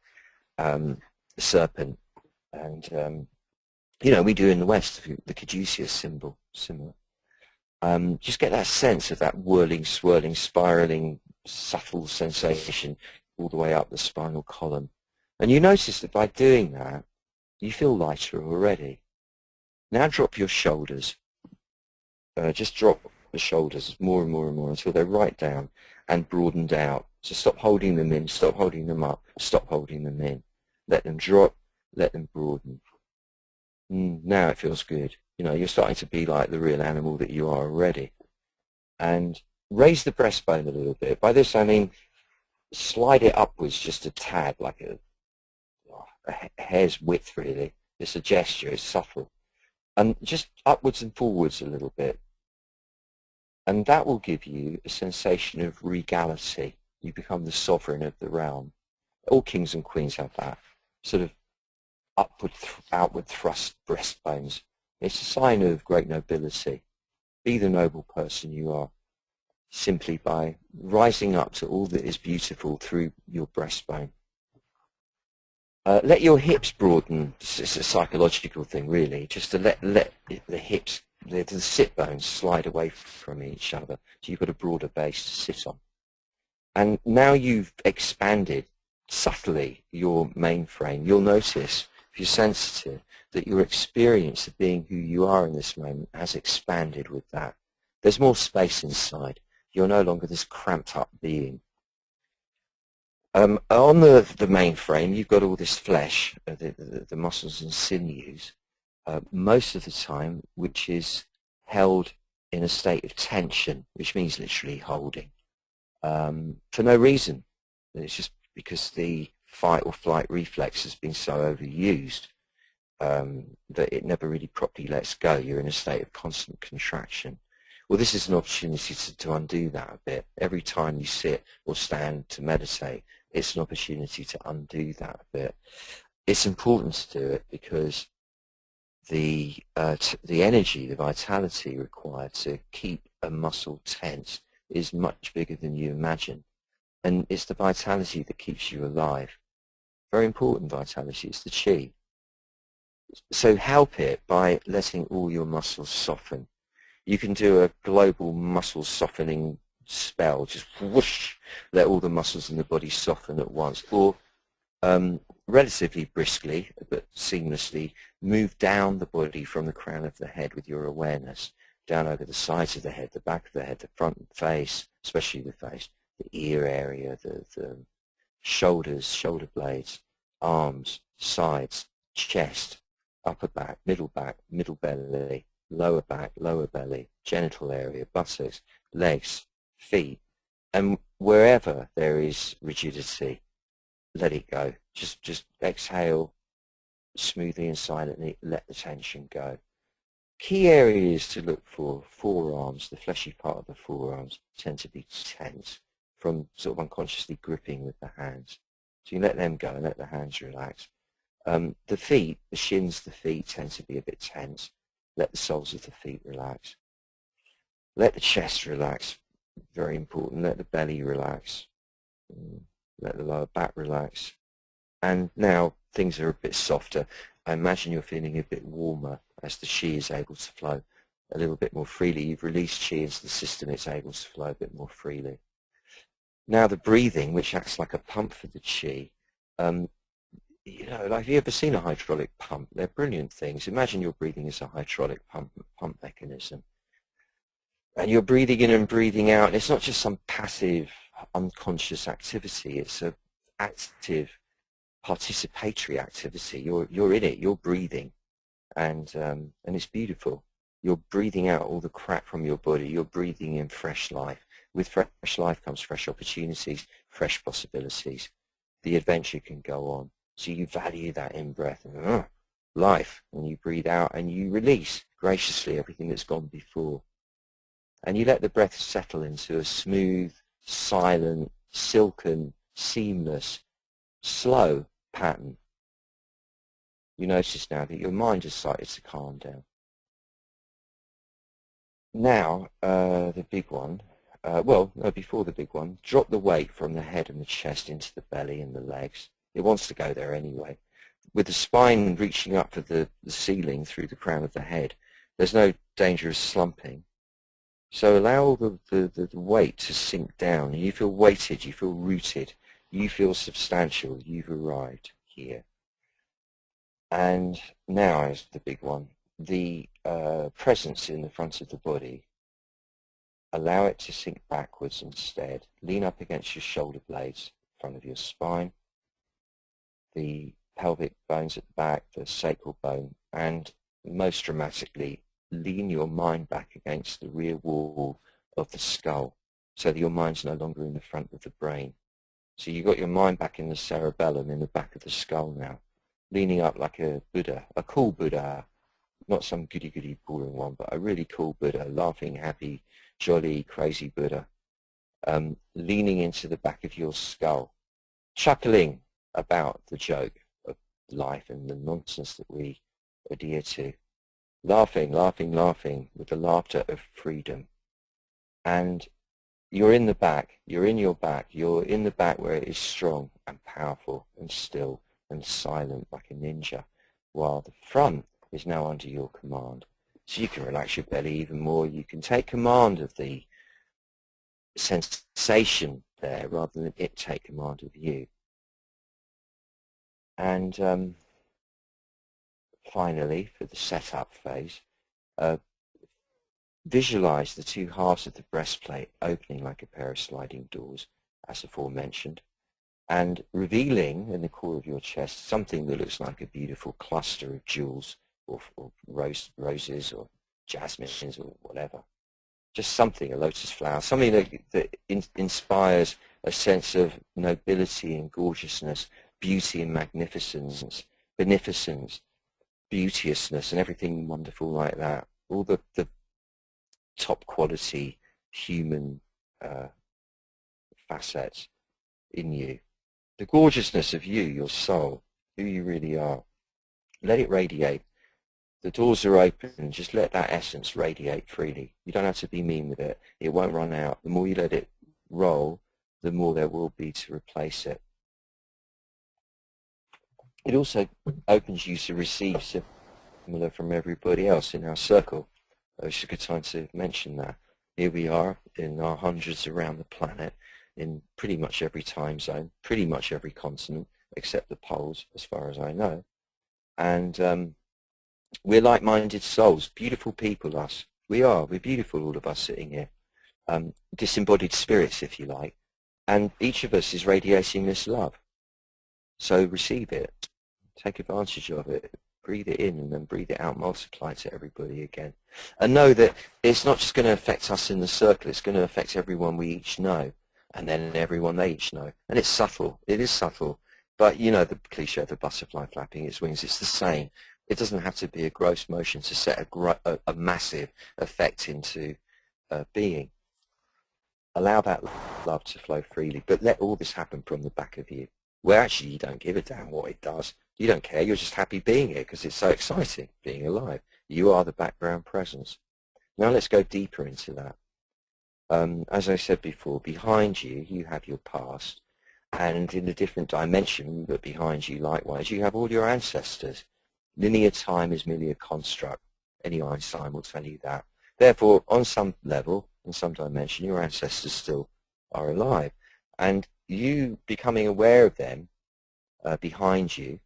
a serpent, and we do in the West, the caduceus symbol, similar. Just get that sense of that whirling, swirling, spiraling, subtle sensation all the way up the spinal column, and you notice that by doing that, you feel lighter already. Now drop your shoulders. Just drop the shoulders more and more and more until they're right down and broadened out. So stop holding them in, stop holding them up, stop holding them in. Let them drop, let them broaden. Now it feels good. You're starting to be like the real animal that you are already. And raise the breastbone a little bit. By this I mean slide it upwards just a tad, like a hair's width really. It's a gesture, it's subtle. And just upwards and forwards a little bit. And that will give you a sensation of regality. You become the sovereign of the realm. All kings and queens have that sort of outward thrust breastbones. It's a sign of great nobility. Be the noble person you are simply by rising up to all that is beautiful through your breastbone. Let your hips broaden. It's a psychological thing, really. Just to let the hips, the sit bones slide away from each other, so you've got a broader base to sit on. And now you've expanded subtly your mainframe. You'll notice, if you're sensitive, that your experience of being who you are in this moment has expanded with that. There's more space inside. You're no longer this cramped up being. On the mainframe, you've got all this flesh, the muscles and sinews, most of the time, which is held in a state of tension, which means literally holding, for no reason. It's just because the fight or flight reflex has been so overused that it never really properly lets go. You're in a state of constant contraction. Well, this is an opportunity to undo that a bit. Every time you sit or stand to meditate, it's an opportunity to undo that a bit. It's important to do it because the energy, the vitality required to keep a muscle tense is much bigger than you imagine. And it's the vitality that keeps you alive. Very important vitality. It's the chi. So help it by letting all your muscles soften. You can do a global muscle softening spell, just whoosh, let all the muscles in the body soften at once, or relatively briskly but seamlessly move down the body from the crown of the head with your awareness, down over the sides of the head, the back of the head, the front face, especially the face, the ear area, the shoulders, shoulder blades, arms, sides, chest, upper back, middle belly, lower back, lower belly, genital area, buttocks, legs, feet, and wherever there is rigidity, let it go. Just exhale smoothly and silently, let the tension go. Key areas to look for: forearms, the fleshy part of the forearms tend to be tense from sort of unconsciously gripping with the hands. So you let them go and let the hands relax. The feet, the shins, the feet tend to be a bit tense. Let the soles of the feet relax. Let the chest relax, very important. Let the belly relax. Let the lower back relax. And now things are a bit softer. I imagine you're feeling a bit warmer as the chi is able to flow a little bit more freely. You've released chi into the system, it's able to flow a bit more freely. Now the breathing, which acts like a pump for the chi, you know, like, have you ever seen a hydraulic pump? They're brilliant things. Imagine you're breathing as a hydraulic pump mechanism. And you're breathing in and breathing out, and it's not just some passive, unconscious activity. It's an active, participatory activity. You're in it. You're breathing, and it's beautiful. You're breathing out all the crap from your body. You're breathing in fresh life. With fresh life comes fresh opportunities, fresh possibilities. The adventure can go on. So you value that in-breath and life, and you breathe out and you release graciously everything that's gone before. And you let the breath settle into a smooth, silent, silken, seamless, slow pattern. You notice now that your mind has started to calm down. Now, the big one, before the big one, drop the weight from the head and the chest into the belly and the legs. It wants to go there anyway. With the spine reaching up for the ceiling through the crown of the head, there's no danger of slumping. So allow the weight to sink down. You feel weighted, you feel rooted, you feel substantial, you've arrived here. And now is the big one, the presence in the front of the body. Allow it to sink backwards instead. Lean up against your shoulder blades in front of your spine, the pelvic bones at the back, the sacral bone, and most dramatically, lean your mind back against the rear wall of the skull so that your mind's no longer in the front of the brain. So you've got your mind back in the cerebellum, in the back of the skull now, leaning up like a Buddha, a cool Buddha, not some goody-goody boring one, but a really cool Buddha, laughing, happy, jolly, crazy Buddha, leaning into the back of your skull, chuckling about the joke of life and the nonsense that we adhere to. Laughing, laughing, laughing with the laughter of freedom. And you're in the back, you're in your back, you're in the back where it is strong and powerful and still and silent like a ninja, while the front is now under your command. So you can relax your belly even more. You can take command of the sensation there rather than it take command of you. And finally, for the setup phase, visualize the two halves of the breastplate opening like a pair of sliding doors, as aforementioned, and revealing in the core of your chest something that looks like a beautiful cluster of jewels or roses or jasmines or whatever. Just something, a lotus flower, something that inspires a sense of nobility and gorgeousness, beauty and magnificence, beneficence, beauteousness, and everything wonderful like that. All the top quality human facets in you. The gorgeousness of you, your soul, who you really are. Let it radiate. The doors are open. Just let that essence radiate freely. You don't have to be mean with it. It won't run out. The more you let it roll, the more there will be to replace it. It also opens you to receive similar from everybody else in our circle. It's a good time to mention that. Here we are in our hundreds around the planet, in pretty much every time zone, pretty much every continent, except the poles, as far as I know. And we're like-minded souls, beautiful people, us. We're beautiful, all of us sitting here. Disembodied spirits, if you like. And each of us is radiating this love. So receive it, take advantage of it, breathe it in and then breathe it out, multiply to everybody again. And know that it's not just going to affect us in the circle, it's going to affect everyone we each know, and then everyone they each know. And it's subtle, it is subtle, but you know the cliche of the butterfly flapping its wings, it's the same. It doesn't have to be a gross motion to set a massive effect into being. Allow that love to flow freely, but let all this happen from the back of you, where actually you don't give a damn what it does. You don't care. You're just happy being here because it's so exciting being alive. You are the background presence. Now let's go deeper into that. As I said before, behind you, you have your past, and in a different dimension, but behind you likewise, you have all your ancestors. Linear time is merely a construct. Any Einstein will tell you that. Therefore, on some level, in some dimension, your ancestors still are alive. And you becoming aware of them behind you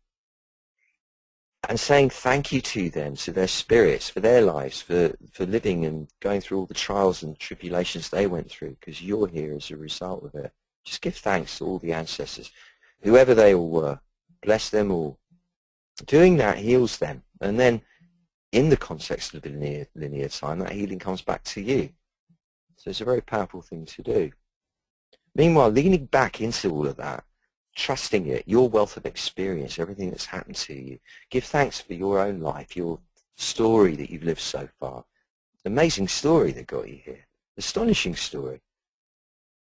and saying thank you to them, to their spirits, for their lives, for living and going through all the trials and tribulations they went through, because you're here as a result of it. Just give thanks to all the ancestors, whoever they all were. Bless them all. Doing that heals them. And then in the context of linear time, that healing comes back to you. So it's a very powerful thing to do. Meanwhile, leaning back into all of that, trusting it, your wealth of experience, everything that's happened to you. Give thanks for your own life, your story that you've lived so far. Amazing story that got you here. Astonishing story.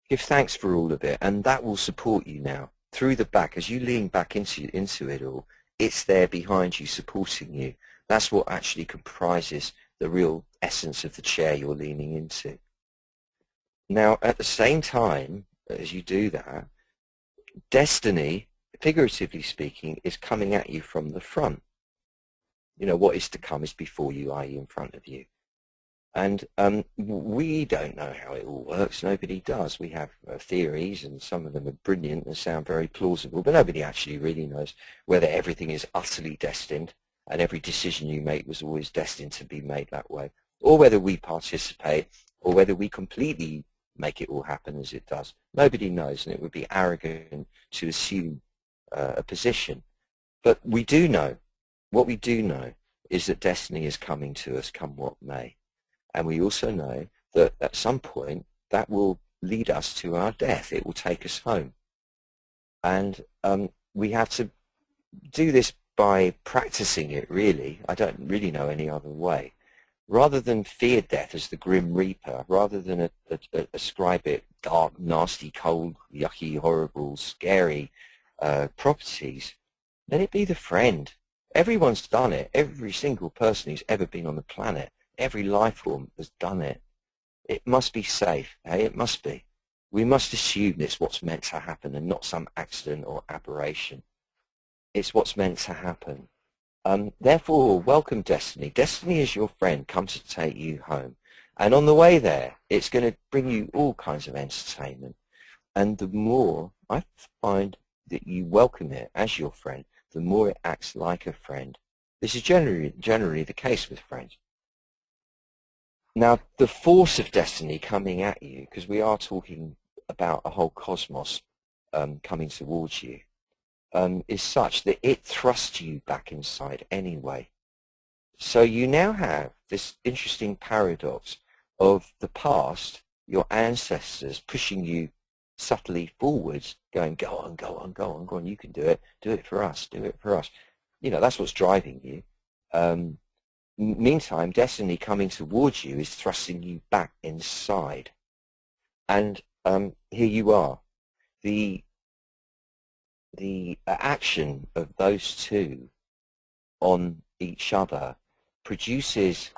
Give thanks for all of it, and that will support you now through the back. As you lean back into it all, it's there behind you, supporting you. That's what actually comprises the real essence of the chair you're leaning into. Now, at the same time as you do that, destiny, figuratively speaking, is coming at you from the front. You know, what is to come is before you, i.e. in front of you. And we don't know how it all works. Nobody does. We have theories, and some of them are brilliant and sound very plausible, but nobody actually really knows whether everything is utterly destined and every decision you make was always destined to be made that way, or whether we participate, or whether we completely make it all happen as it does. Nobody knows, and it would be arrogant to assume a position. But we do know, what we do know is that destiny is coming to us come what may. And we also know that at some point that will lead us to our death. It will take us home. And we have to do this by practicing it, really. I don't really know any other way. Rather than fear death as the grim reaper, rather than ascribe it dark, nasty, cold, yucky, horrible, scary properties, let it be the friend. Everyone's done it. Every single person who's ever been on the planet, every life form has done it. It must be safe. Hey, it must be. We must assume it's what's meant to happen and not some accident or aberration. It's what's meant to happen. Therefore, welcome destiny. Destiny is your friend, come to take you home. And on the way there, it's going to bring you all kinds of entertainment. And the more I find that you welcome it as your friend, the more it acts like a friend. This is generally the case with friends. Now, the force of destiny coming at you, because we are talking about a whole cosmos coming towards you, is such that it thrusts you back inside anyway. So you now have this interesting paradox of the past, your ancestors pushing you subtly forwards, going, go on, go on, go on, go on, you can do it for us, do it for us. You know, that's what's driving you. Meantime, destiny coming towards you is thrusting you back inside. And here you are. The action of those two on each other produces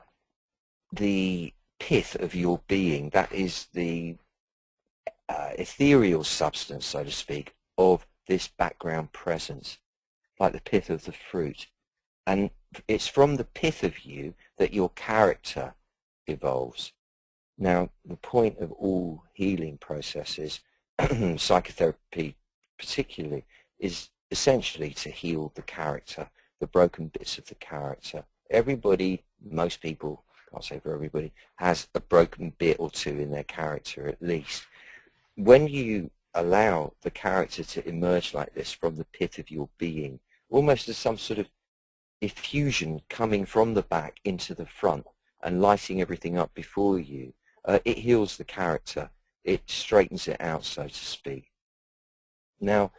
the pith of your being. That is the ethereal substance, so to speak, of this background presence, like the pith of the fruit. And it's from the pith of you that your character evolves. Now, the point of all healing processes, psychotherapy particularly, is essentially to heal the character, the broken bits of the character. Everybody, most people, can't say for everybody, has a broken bit or two in their character at least. When you allow the character to emerge like this from the pit of your being, almost as some sort of effusion coming from the back into the front and lighting everything up before you. It heals the character. It straightens it out, so to speak. Now,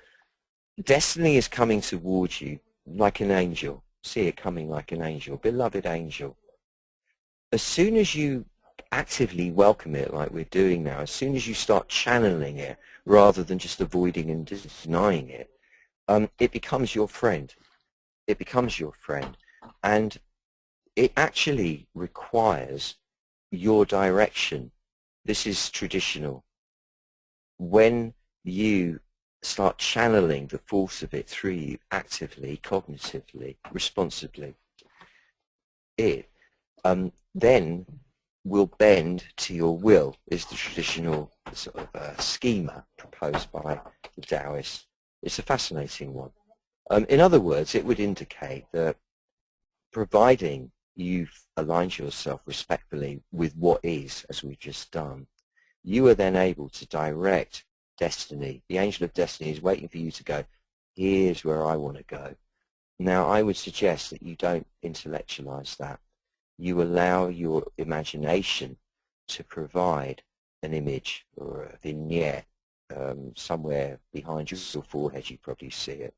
destiny is coming towards you like an angel. See it coming like an angel, beloved angel. As soon as you actively welcome it like we're doing now, as soon as you start channeling it rather than just avoiding and denying it, it becomes your friend. It becomes your friend. And it actually requires your direction. This is traditional. When you start channeling the force of it through you actively, cognitively, responsibly, it then will bend to your will, is the traditional sort of schema proposed by the Taoists. It's a fascinating one. In other words, it would indicate that providing you've aligned yourself respectfully with what is, as we've just done, you are then able to direct destiny. The angel of destiny is waiting for you to go, here's where I want to go. Now, I would suggest that you don't intellectualize that. You allow your imagination to provide an image or a vignette somewhere behind your forehead. You probably see it.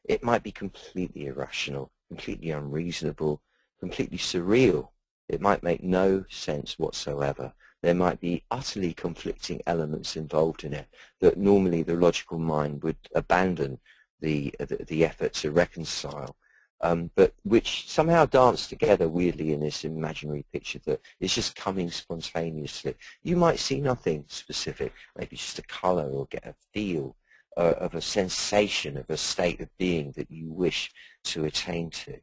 It might be completely irrational, completely unreasonable, completely surreal. It might make no sense whatsoever. There might be utterly conflicting elements involved in it that normally the logical mind would abandon the effort to reconcile, but which somehow dance together weirdly in this imaginary picture that is just coming spontaneously. You might see nothing specific, maybe just a color or get a feel of a sensation of a state of being that you wish to attain to.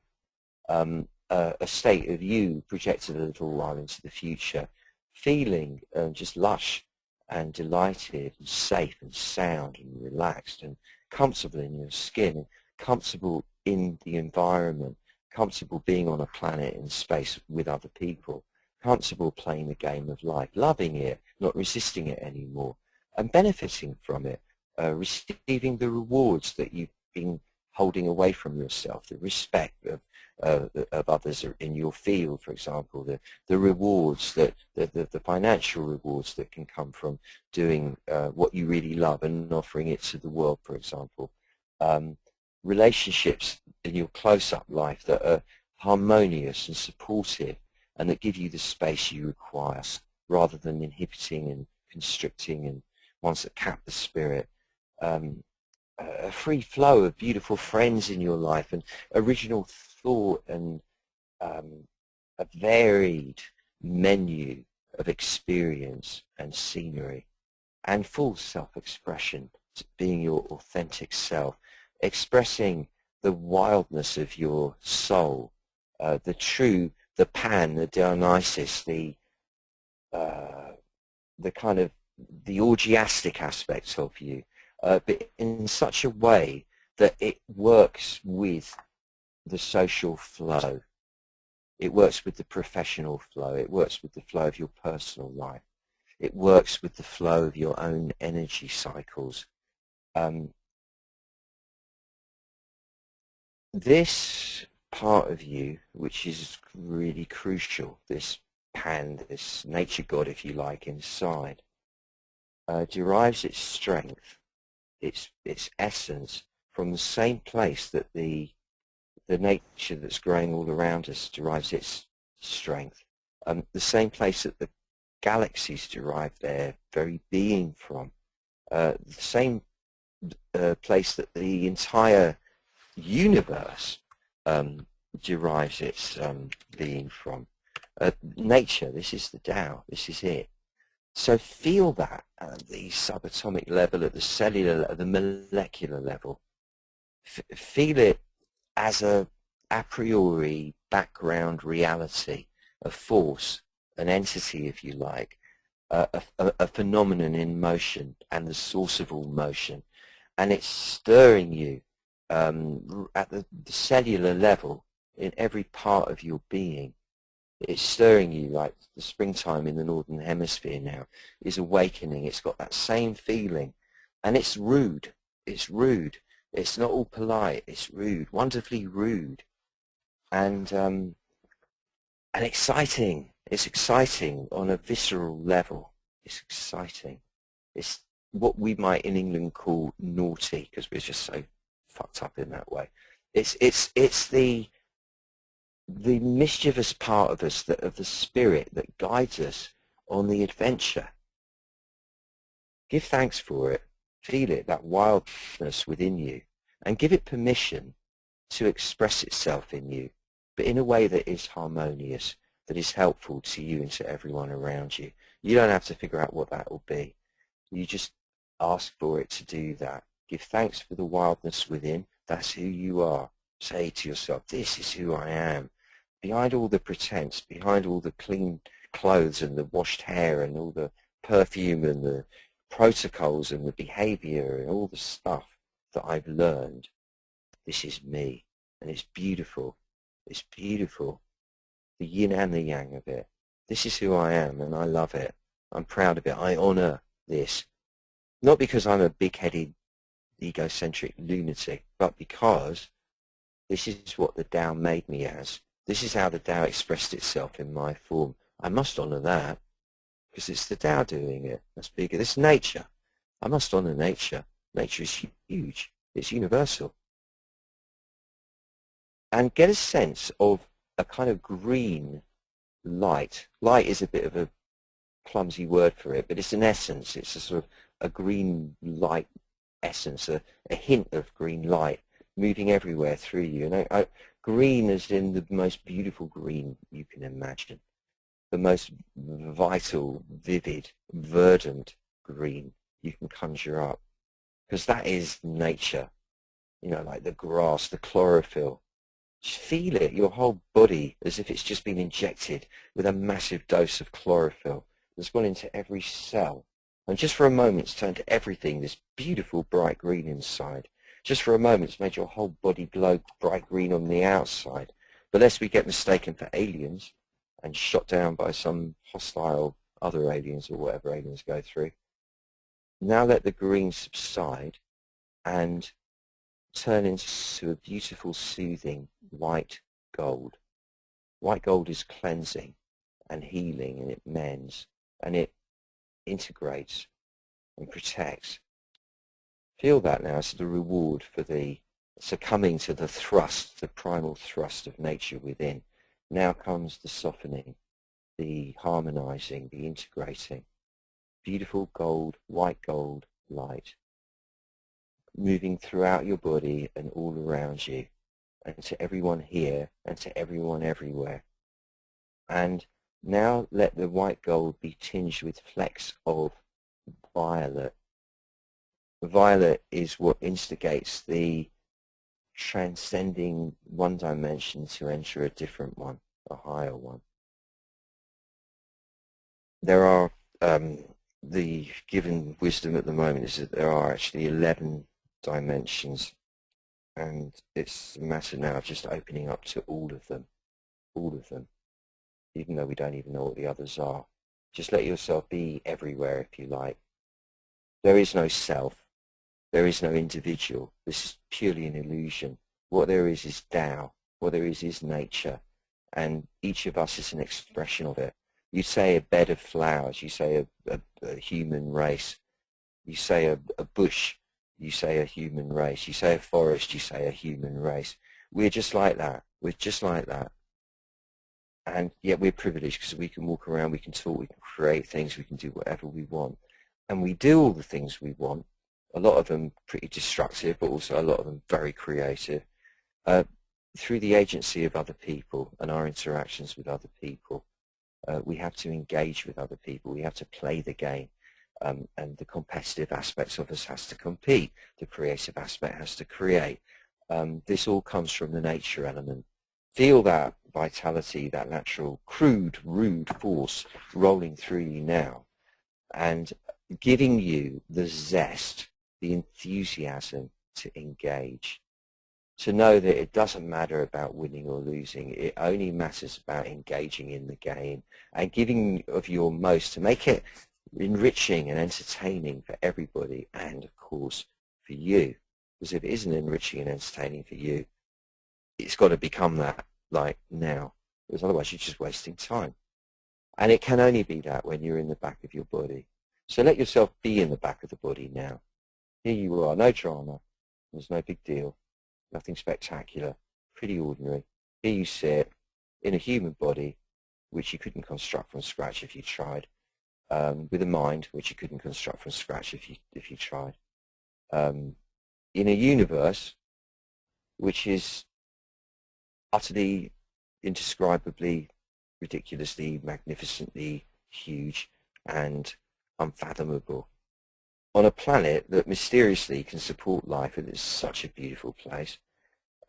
A state of you projected a little while into the future, feeling just lush and delighted and safe and sound and relaxed and comfortable in your skin, and comfortable in the environment, comfortable being on a planet in space with other people, comfortable playing the game of life, loving it, not resisting it anymore, and benefiting from it, receiving the rewards that you've been holding away from yourself, the respect of others in your field, for example, the rewards, the financial rewards that can come from doing what you really love and offering it to the world, for example. Relationships in your close-up life that are harmonious and supportive and that give you the space you require rather than inhibiting and constricting and ones that cap the spirit. A free flow of beautiful friends in your life and original thought and a varied menu of experience and scenery and full self-expression, being your authentic self, expressing the wildness of your soul, the pan, the Dionysus, the kind of the orgiastic aspects of you, but in such a way that it works with the social flow. It works with the professional flow. It works with the flow of your personal life. It works with the flow of your own energy cycles. This part of you, which is really crucial, this pan, this nature god, if you like, inside, derives its strength, its essence, from the same place that the nature that's growing all around us derives its strength, the same place that the galaxies derive their very being from, the same place that the entire universe derives its being from. Nature, this is the Tao, this is it. So feel that at the subatomic level, at the cellular, at the molecular level. Feel it as a priori background reality, a force, an entity, if you like, a phenomenon in motion and the source of all motion. And it's stirring you at the cellular level in every part of your being. It's stirring you like the springtime in the northern hemisphere now is awakening. It's got that same feeling And it's rude. It's rude. It's not all polite. It's rude, wonderfully rude, and exciting. It's exciting on a visceral level. It's exciting. It's what we might in England call naughty, because we're just so fucked up in that way. It's the mischievous part of us, of the spirit that guides us on the adventure. Give thanks for it. Feel it, that wildness within you, and give it permission to express itself in you, but in a way that is harmonious, that is helpful to you and to everyone around you. You don't have to figure out what that will be. You just ask for it to do that. Give thanks for the wildness within. That's who you are. Say to yourself, this is who I am. Behind all the pretense, behind all the clean clothes and the washed hair and all the perfume and the protocols and the behavior and all the stuff that I've learned, this is me, and it's beautiful. It's beautiful. The yin and the yang of it. This is who I am, and I love it. I'm proud of it. I honor this. Not because I'm a big-headed, egocentric lunatic, but because this is what the Tao made me as. This is how the Tao expressed itself in my form. I must honor that, because it's the Tao doing it. That's bigger. This is nature. I must honor nature. Nature is huge. It's universal. And get a sense of a kind of green light. Light is a bit of a clumsy word for it, but it's an essence. It's a sort of a green light essence, a hint of green light moving everywhere through you. And green is in the most beautiful green you can imagine. The most vital, vivid, verdant green you can conjure up. Because that is nature. You know, like the grass, the chlorophyll. Just feel it, your whole body, as if it's just been injected with a massive dose of chlorophyll that's gone into every cell. And just for a moment, it's turned everything this beautiful bright green inside. Just for a moment, it's made your whole body glow bright green on the outside. But lest we get mistaken for aliens and shot down by some hostile other aliens or whatever aliens go through, now let the green subside and turn into a beautiful, soothing white gold. White gold is cleansing and healing, and it mends, and it integrates and protects. Feel that now as the reward for the succumbing to the thrust, the primal thrust of nature within. Now comes the softening, the harmonizing, the integrating. Beautiful gold, white gold light, moving throughout your body and all around you, and to everyone here and to everyone everywhere. And now let the white gold be tinged with flecks of violet. Violet is what instigates the transcending one dimension to enter a different one, a higher one. There are, the given wisdom at the moment is that there are actually 11 dimensions, and it's a matter now of just opening up to all of them, even though we don't even know what the others are. Just let yourself be everywhere if you like. There is no self. There is no individual. This is purely an illusion. What there is Tao. What there is nature. And each of us is an expression of it. You say a bed of flowers. You say a human race. You say a bush. You say a human race. You say a forest. You say a human race. We're just like that. We're just like that. And yet we're privileged because we can walk around, we can talk, we can create things, we can do whatever we want. And we do all the things we want. A lot of them pretty destructive, but also a lot of them very creative, through the agency of other people and our interactions with other people. We have to engage with other people. We have to play the game. And the competitive aspects of us has to compete. The creative aspect has to create. This all comes from the nature element. Feel that vitality, that natural, crude, rude force rolling through you now and giving you the zest, the enthusiasm to engage. To know that it doesn't matter about winning or losing. It only matters about engaging in the game and giving of your most to make it enriching and entertaining for everybody, and of course for you. Because if it isn't enriching and entertaining for you, it's got to become that, like, now. Because otherwise you're just wasting time. And it can only be that when you're in the back of your body. So let yourself be in the back of the body now. Here you are, no drama. There's no big deal. Nothing spectacular. Pretty ordinary. Here you sit in a human body, which you couldn't construct from scratch if you tried. With a mind, which you couldn't construct from scratch if you tried. In a universe which is utterly, indescribably, ridiculously, magnificently huge and unfathomable. On a planet that mysteriously can support life, and it's such a beautiful place.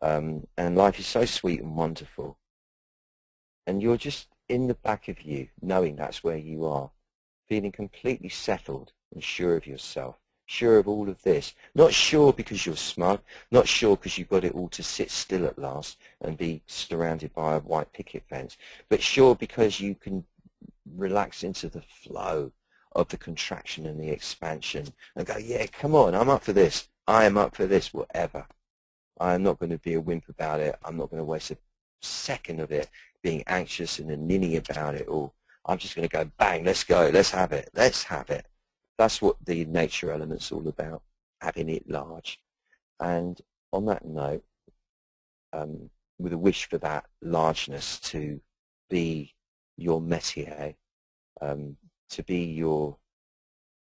And life is so sweet and wonderful. And you're just in the back of you, knowing that's where you are, feeling completely settled and sure of yourself, sure of all of this. Not sure because you're smug, not sure because you've got it all to sit still at last and be surrounded by a white picket fence, but sure because you can relax into the flow of the contraction and the expansion and go, yeah, come on, I'm up for this. I am up for this, whatever. I am not going to be a wimp about it. I'm not going to waste a second of it being anxious and a ninny about it all. I'm just going to go, bang, let's go, let's have it, let's have it. That's what the nature element's all about, having it large. And on that note, with a wish for that largeness to be your métier, to be your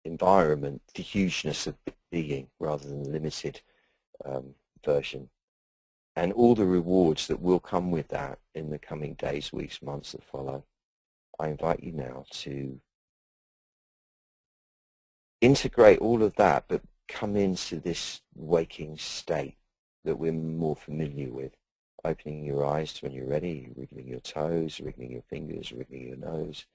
environment, the hugeness of being rather than the limited version, and all the rewards that will come with that in the coming days, weeks, months that follow, I invite you now to integrate all of that, but come into this waking state that we're more familiar with. Opening your eyes when you're ready, wriggling your toes, wriggling your fingers, wriggling your nose,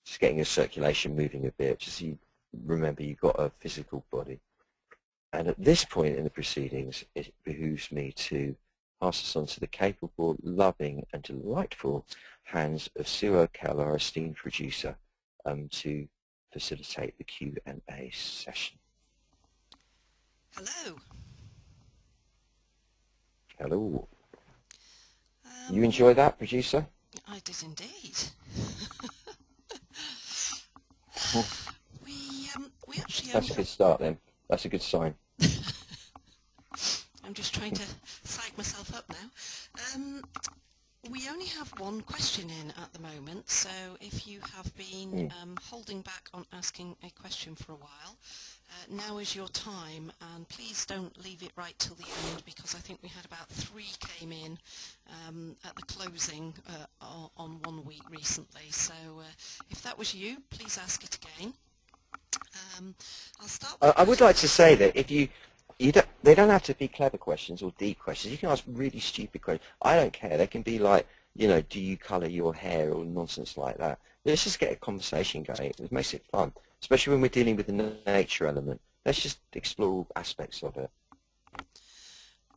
just getting your circulation moving a bit, just so you remember you've got a physical body. And at this point in the proceedings, it behooves me to pass this on to the capable, loving, and delightful hands of Sue O'Kell, our esteemed producer, to facilitate the Q&A session. Hello. Hello. You enjoy that, producer? I did indeed. we actually That's a good start then. That's a good sign. I'm just trying to psych myself up now. We only have one question in at the moment, so if you have been holding back on asking a question for a while, now is your time, and please don't leave it right till the end, because I think we had about 3 came in at the closing on one week recently, so if that was you, please ask it again. I'll start with I would like to say that if they don't have to be clever questions or deep questions. You can ask really stupid questions. I don't care. They can be like, do you colour your hair or nonsense like that. Let's just get a conversation going. It makes it fun, especially when we're dealing with the nature element. Let's just explore all aspects of it.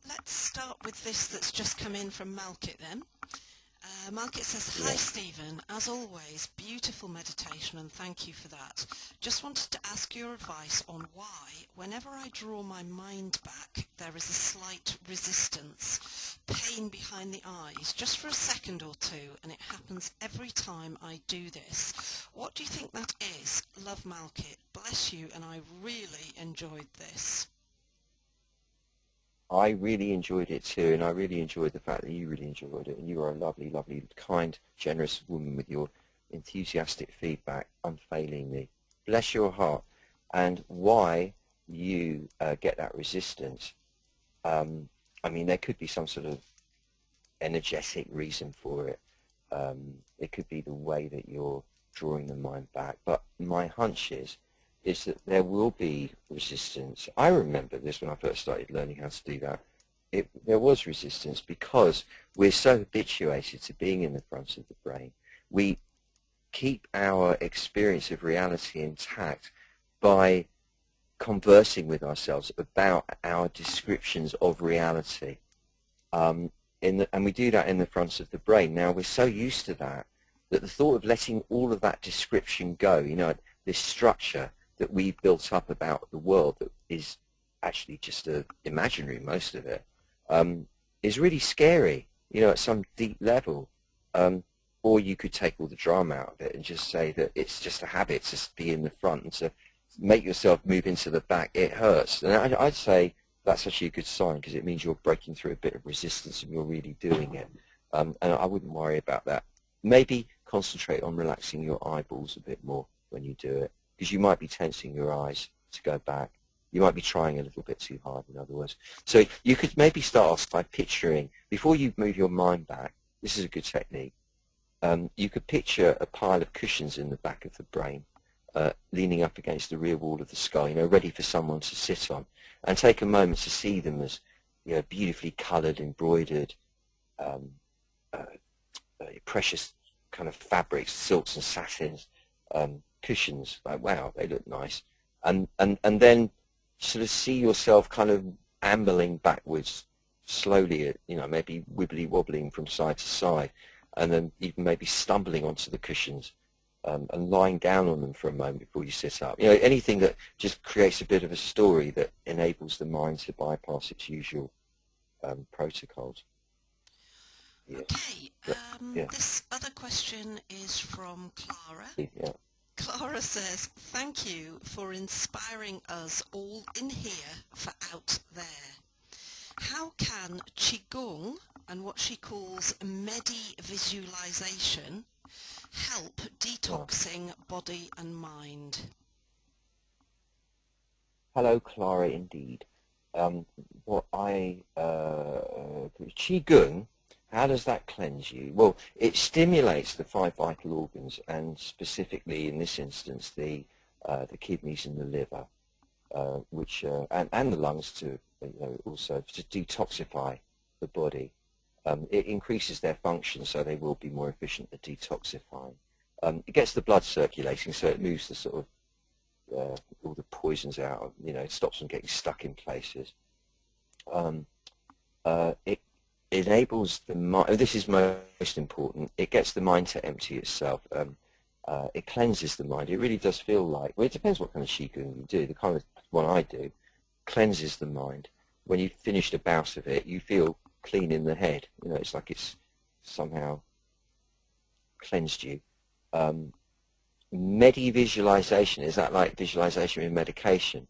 Let's start with this that's just come in from Malkit then. Malkit says, hi Stephen, as always, beautiful meditation and thank you for that. Just wanted to ask your advice on why, whenever I draw my mind back, there is a slight resistance, pain behind the eyes, just for a second or two, and it happens every time I do this. What do you think that is? Love, Malkit. Bless you, and I really enjoyed this. I really enjoyed it too, and I really enjoyed the fact that you really enjoyed it, and you are a lovely, lovely, kind, generous woman with your enthusiastic feedback unfailingly. Bless your heart. And why you get that resistance, I mean, there could be some sort of energetic reason for it. It could be the way that you're drawing the mind back, but my hunch is that there will be resistance. I remember this when I first started learning how to do that. There was resistance because we're so habituated to being in the front of the brain. We keep our experience of reality intact by conversing with ourselves about our descriptions of reality. And we do that in the front of the brain. Now, we're so used to that the thought of letting all of that description go, this structure that we've built up about the world that is actually just imaginary, most of it, is really scary, you know, at some deep level. Or you could take all the drama out of it and just say that it's just a habit to be in the front and to make yourself move into the back. It hurts. And I'd say that's actually a good sign, because it means you're breaking through a bit of resistance and you're really doing it. And I wouldn't worry about that. Maybe concentrate on relaxing your eyeballs a bit more when you do it, because you might be tensing your eyes to go back. You might be trying a little bit too hard, in other words. So you could maybe start off by picturing, before you move your mind back, this is a good technique, you could picture a pile of cushions in the back of the brain, leaning up against the rear wall of the skull, you know, ready for someone to sit on, and take a moment to see them as, you know, beautifully coloured, embroidered, precious kind of fabrics, silks and satins, cushions. Like, wow, they look nice. And then sort of see yourself kind of ambling backwards slowly, you know, maybe wibbly wobbling from side to side, and then even maybe stumbling onto the cushions, and lying down on them for a moment before you sit up. You know, anything that just creates a bit of a story that enables the mind to bypass its usual protocols. Yes. Okay, Yeah. this other question is from Clara. Yeah. Clara says, thank you for inspiring us all in here for out there. How can Qigong and what she calls medi-visualization help detoxing body and mind? Hello, Clara, indeed. Qigong, how does that cleanse you? Well, it stimulates the 5 vital organs, and specifically in this instance the kidneys and the liver, which and the lungs to, you know, also to detoxify the body. It increases their function, so they will be more efficient at detoxifying. It gets the blood circulating, so it moves the sort of all the poisons out. You know, it stops them getting stuck in places. It enables the mind. This is most important. It gets the mind to empty itself. It cleanses the mind. It really does feel like, well, it depends what kind of Qigong you do. The kind of one I do cleanses the mind. When you've finished a bout of it, you feel clean in the head. You know, it's like it's somehow cleansed you. Medi-visualization, is that like visualization in medication?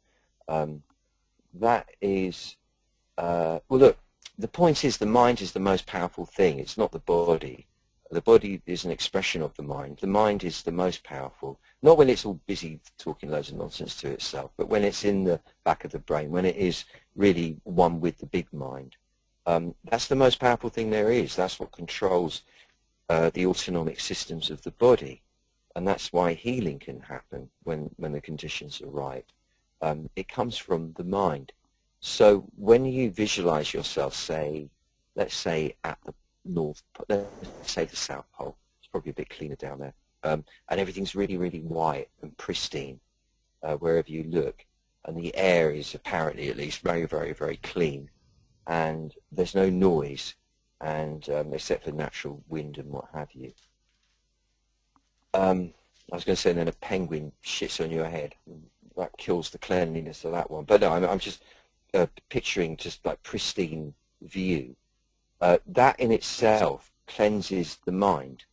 That is, well, look, the point is the mind is the most powerful thing. It's not the body. The body is an expression of the mind. The mind is the most powerful. Not when it's all busy talking loads of nonsense to itself, but when it's in the back of the brain, when it is really one with the big mind. That's the most powerful thing there is. That's what controls the autonomic systems of the body. And that's why healing can happen when the conditions are right. It comes from the mind. So when you visualize yourself, say, let's say at the North, let's say the South Pole, it's probably a bit cleaner down there, and everything's really, really white and pristine wherever you look, and the air is apparently at least very, very, very clean, and there's no noise, and except for natural wind and what have you. I was going to say, then a penguin shits on your head. That kills the cleanliness of that one. But no, I'm just picturing just like pristine view. That in itself cleanses the mind,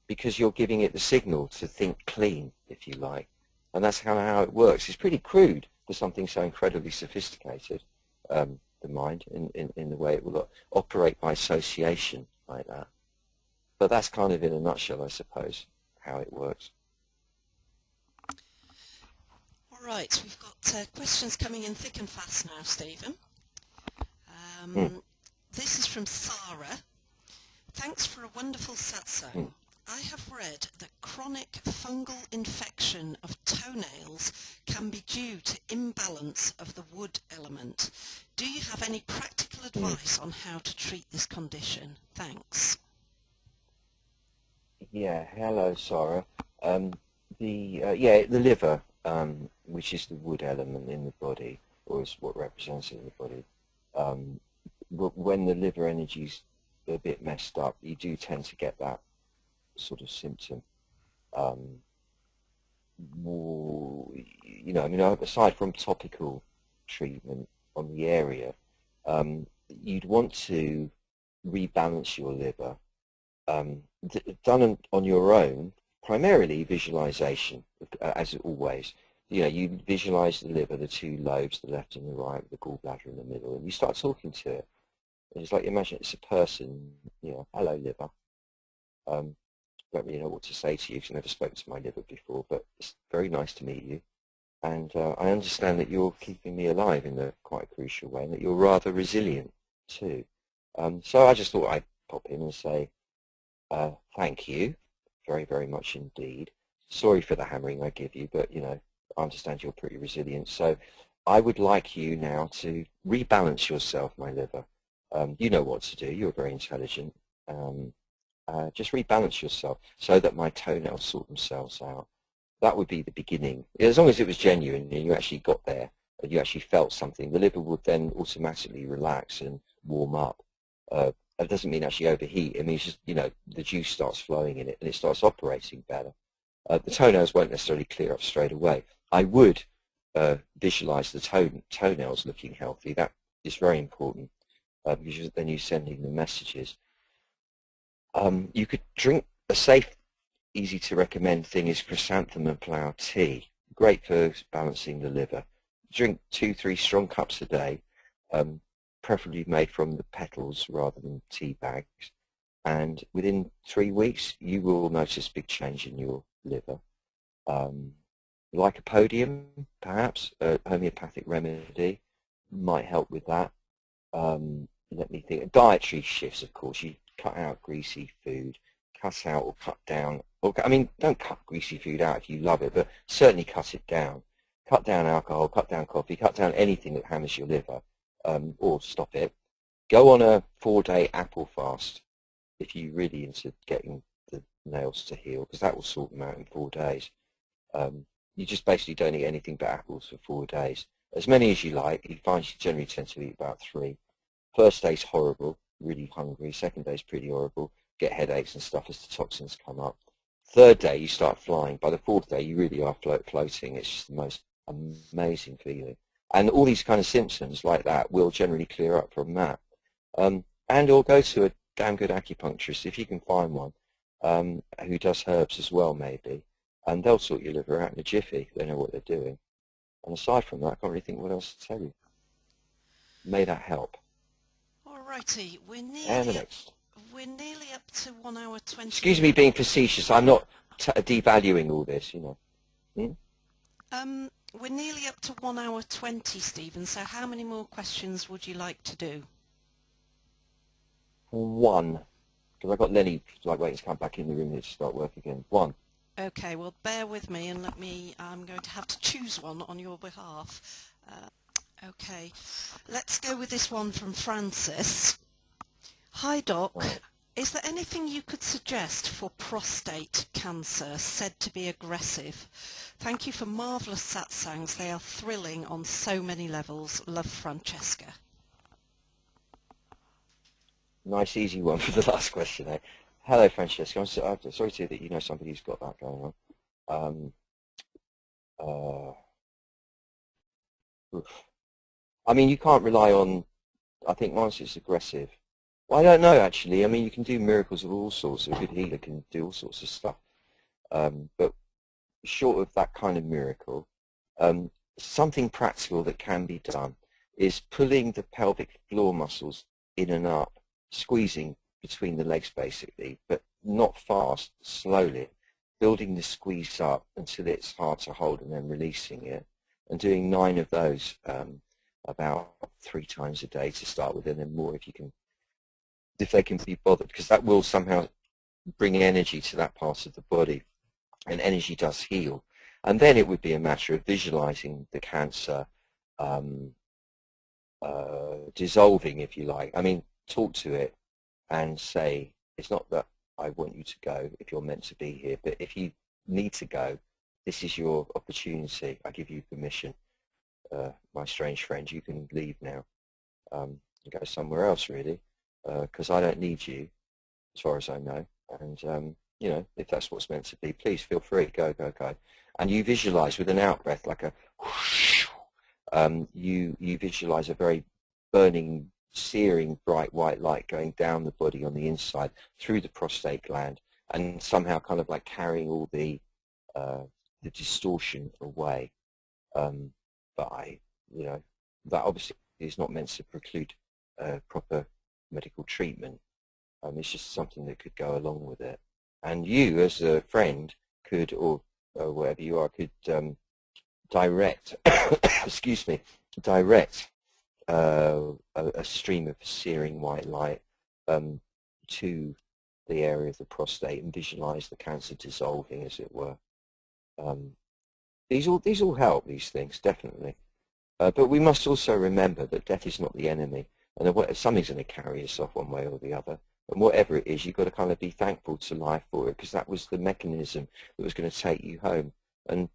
because you're giving it the signal to think clean, if you like. And that's how it works. It's pretty crude for something so incredibly sophisticated, the mind, in the way it will operate by association like that. But that's kind of in a nutshell, I suppose, how it works. All right, we've got questions coming in thick and fast now, Stephen. This is from Sarah. Thanks for a wonderful satsang. I have read that chronic fungal infection of toenails can be due to imbalance of the wood element. Do you have any practical advice on how to treat this condition? Thanks. Yeah, hello, Sarah. The liver, which is the wood element in the body, or is what represents it in the body. When the liver energy's a bit messed up, you do tend to get that sort of symptom. more, I mean, aside from topical treatment on the area, you'd want to rebalance your liver. Done on your own, primarily visualization, as always. You visualize the liver, the two lobes, the left and the right, with the gallbladder in the middle, and you start talking to it. And it's like, imagine it's a person, hello liver. Don't really know what to say to you because I've never spoken to my liver before, but it's very nice to meet you. And I understand that you're keeping me alive in a quite crucial way, and that you're rather resilient too. So I just thought I'd pop in and say, thank you very, very much indeed. Sorry for the hammering I give you, but, I understand you're pretty resilient. So I would like you now to rebalance yourself, my liver. You know what to do. You're very intelligent. Just rebalance yourself so that my toenails sort themselves out. That would be the beginning. As long as it was genuine and you actually got there and you actually felt something, the liver would then automatically relax and warm up. That doesn't mean actually overheat. It means just, the juice starts flowing in it and it starts operating better. The toenails won't necessarily clear up straight away. I would visualize the toenails looking healthy. That is very important because then you're sending the messages. You could drink a safe, easy to recommend thing is chrysanthemum flower tea. Great for balancing the liver. Drink 2-3 strong cups a day, preferably made from the petals rather than tea bags. And within 3 weeks, you will notice big change in your liver. Lycopodium, perhaps, a homeopathic remedy, might help with that. Let me think. Dietary shifts, of course. You cut out greasy food, cut out or cut down. Don't cut greasy food out if you love it, but certainly cut it down. Cut down alcohol, cut down coffee, cut down anything that hammers your liver, or stop it. Go on a 4-day apple fast if you're really into getting the nails to heal, because that will sort them out in 4 days. You just basically don't eat anything but apples for 4 days. As many as you like. You find you generally tend to eat about 3. First day's horrible, really hungry. Second day's pretty horrible. Get headaches and stuff as the toxins come up. Third day, you start flying. By the 4th day, you really are floating. It's just the most amazing feeling. And all these kind of symptoms like that will generally clear up from that. And or go to a damn good acupuncturist, if you can find one, who does herbs as well, maybe. And they'll sort your liver out in a jiffy. They know what they're doing. And aside from that, I can't really think what else to tell you. May that help. Alrighty, we're And the nearly next. up to 1 hour 20. Excuse me being facetious. I'm not devaluing all this, We're nearly up to 1 hour 20, Stephen. So how many more questions would you like to do? 1. Because I've got Lenny waiting to come back in the room here to start work again. 1. Okay, well, bear with me and I'm going to have to choose one on your behalf. Okay, let's go with this one from Francis. Hi, Doc. Right. Is there anything you could suggest for prostate cancer said to be aggressive? Thank you for marvellous satsangs. They are thrilling on so many levels. Love, Francesca. Nice, easy one for the last question, eh? Hello, Francesca. I'm sorry to hear that you know somebody who's got that going on. You can't rely on, I think once it's aggressive. Well, I don't know, actually. You can do miracles of all sorts. A good healer can do all sorts of stuff. But short of that kind of miracle, something practical that can be done is pulling the pelvic floor muscles in and up, squeezing between the legs basically, but not fast, slowly, building the squeeze up until it's hard to hold and then releasing it, and doing 9 of those about 3 times a day to start with, and then more if they can be bothered, because that will somehow bring energy to that part of the body, and energy does heal. And then it would be a matter of visualizing the cancer dissolving, if you like. Talk to it and say, it's not that I want you to go if you're meant to be here, but if you need to go, this is your opportunity. I give you permission, my strange friend. You can leave now and go somewhere else, really, because I don't need you, as far as I know. And if that's what's meant to be, please feel free. Go. and you visualize with an out breath, like a whoosh, you visualize a very burning, searing, bright white light going down the body on the inside through the prostate gland, and somehow kind of like carrying all the distortion away. But that obviously is not meant to preclude proper medical treatment. It's just something that could go along with it. And you, as a friend, could, or wherever you are, could direct, excuse me, direct a stream of searing white light to the area of the prostate and visualize the cancer dissolving, as it were. These all help, these things, definitely. But we must also remember that death is not the enemy, and that something's going to carry us off one way or the other. And whatever it is, you've got to kind of be thankful to life for it, because that was the mechanism that was going to take you home. And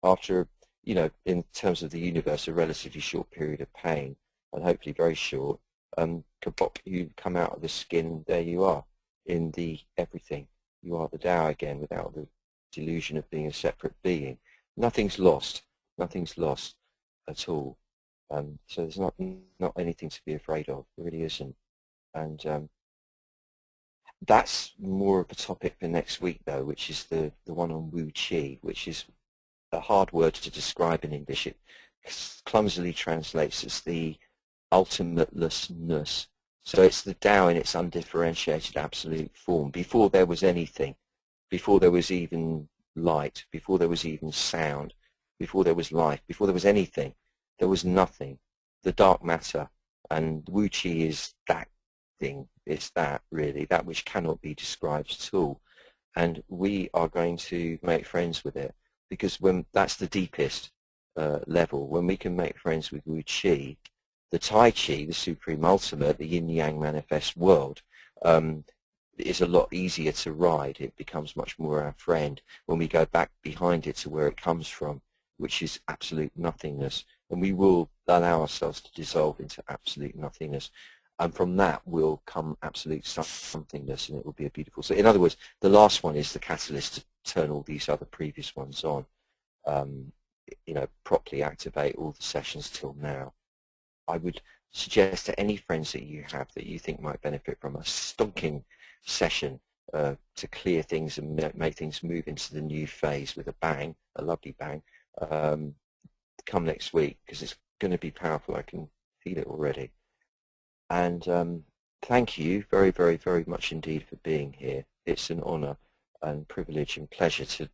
after, in terms of the universe, a relatively short period of pain, and hopefully very short, you come out of the skin, there you are, in the everything. You are the Tao again, without the delusion of being a separate being. Nothing's lost. Nothing's lost at all. So there's not anything to be afraid of. There really isn't. And that's more of a topic for next week, though, which is the one on Wu Qi, which is a hard word to describe in English. It clumsily translates as the ultimatelessness. So it's the Tao in its undifferentiated absolute form. Before there was anything, before there was even light, before there was even sound, before there was life, before there was anything, there was nothing. The dark matter. And Wu Qi is that thing. It's that, really, that which cannot be described at all. And we are going to make friends with it, because when that's the deepest level, when we can make friends with Wu Qi, the Tai Chi, the supreme ultimate, the yin-yang manifest world, is a lot easier to ride. It becomes much more our friend when we go back behind it to where it comes from, which is absolute nothingness. And we will allow ourselves to dissolve into absolute nothingness. And from that will come absolute somethingness, and it will be a beautiful. So in other words, the last one is the catalyst to turn all these other previous ones on, properly activate all the sessions till now. I would suggest to any friends that you have that you think might benefit from a stonking session to clear things and make things move into the new phase with a bang, a lovely bang, come next week, because it's going to be powerful. I can feel it already. And thank you very, very, very much indeed for being here. It's an honor and privilege and pleasure to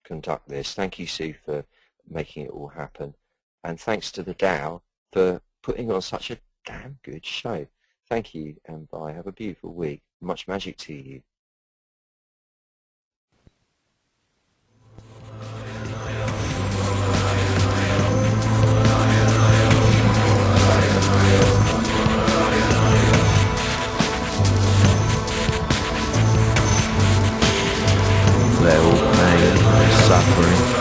conduct this. Thank you, Sue, for making it all happen. And thanks to the Tao for putting on such a damn good show. Thank you, and bye. Have a beautiful week. Much magic to you. Clear all pain, suffering,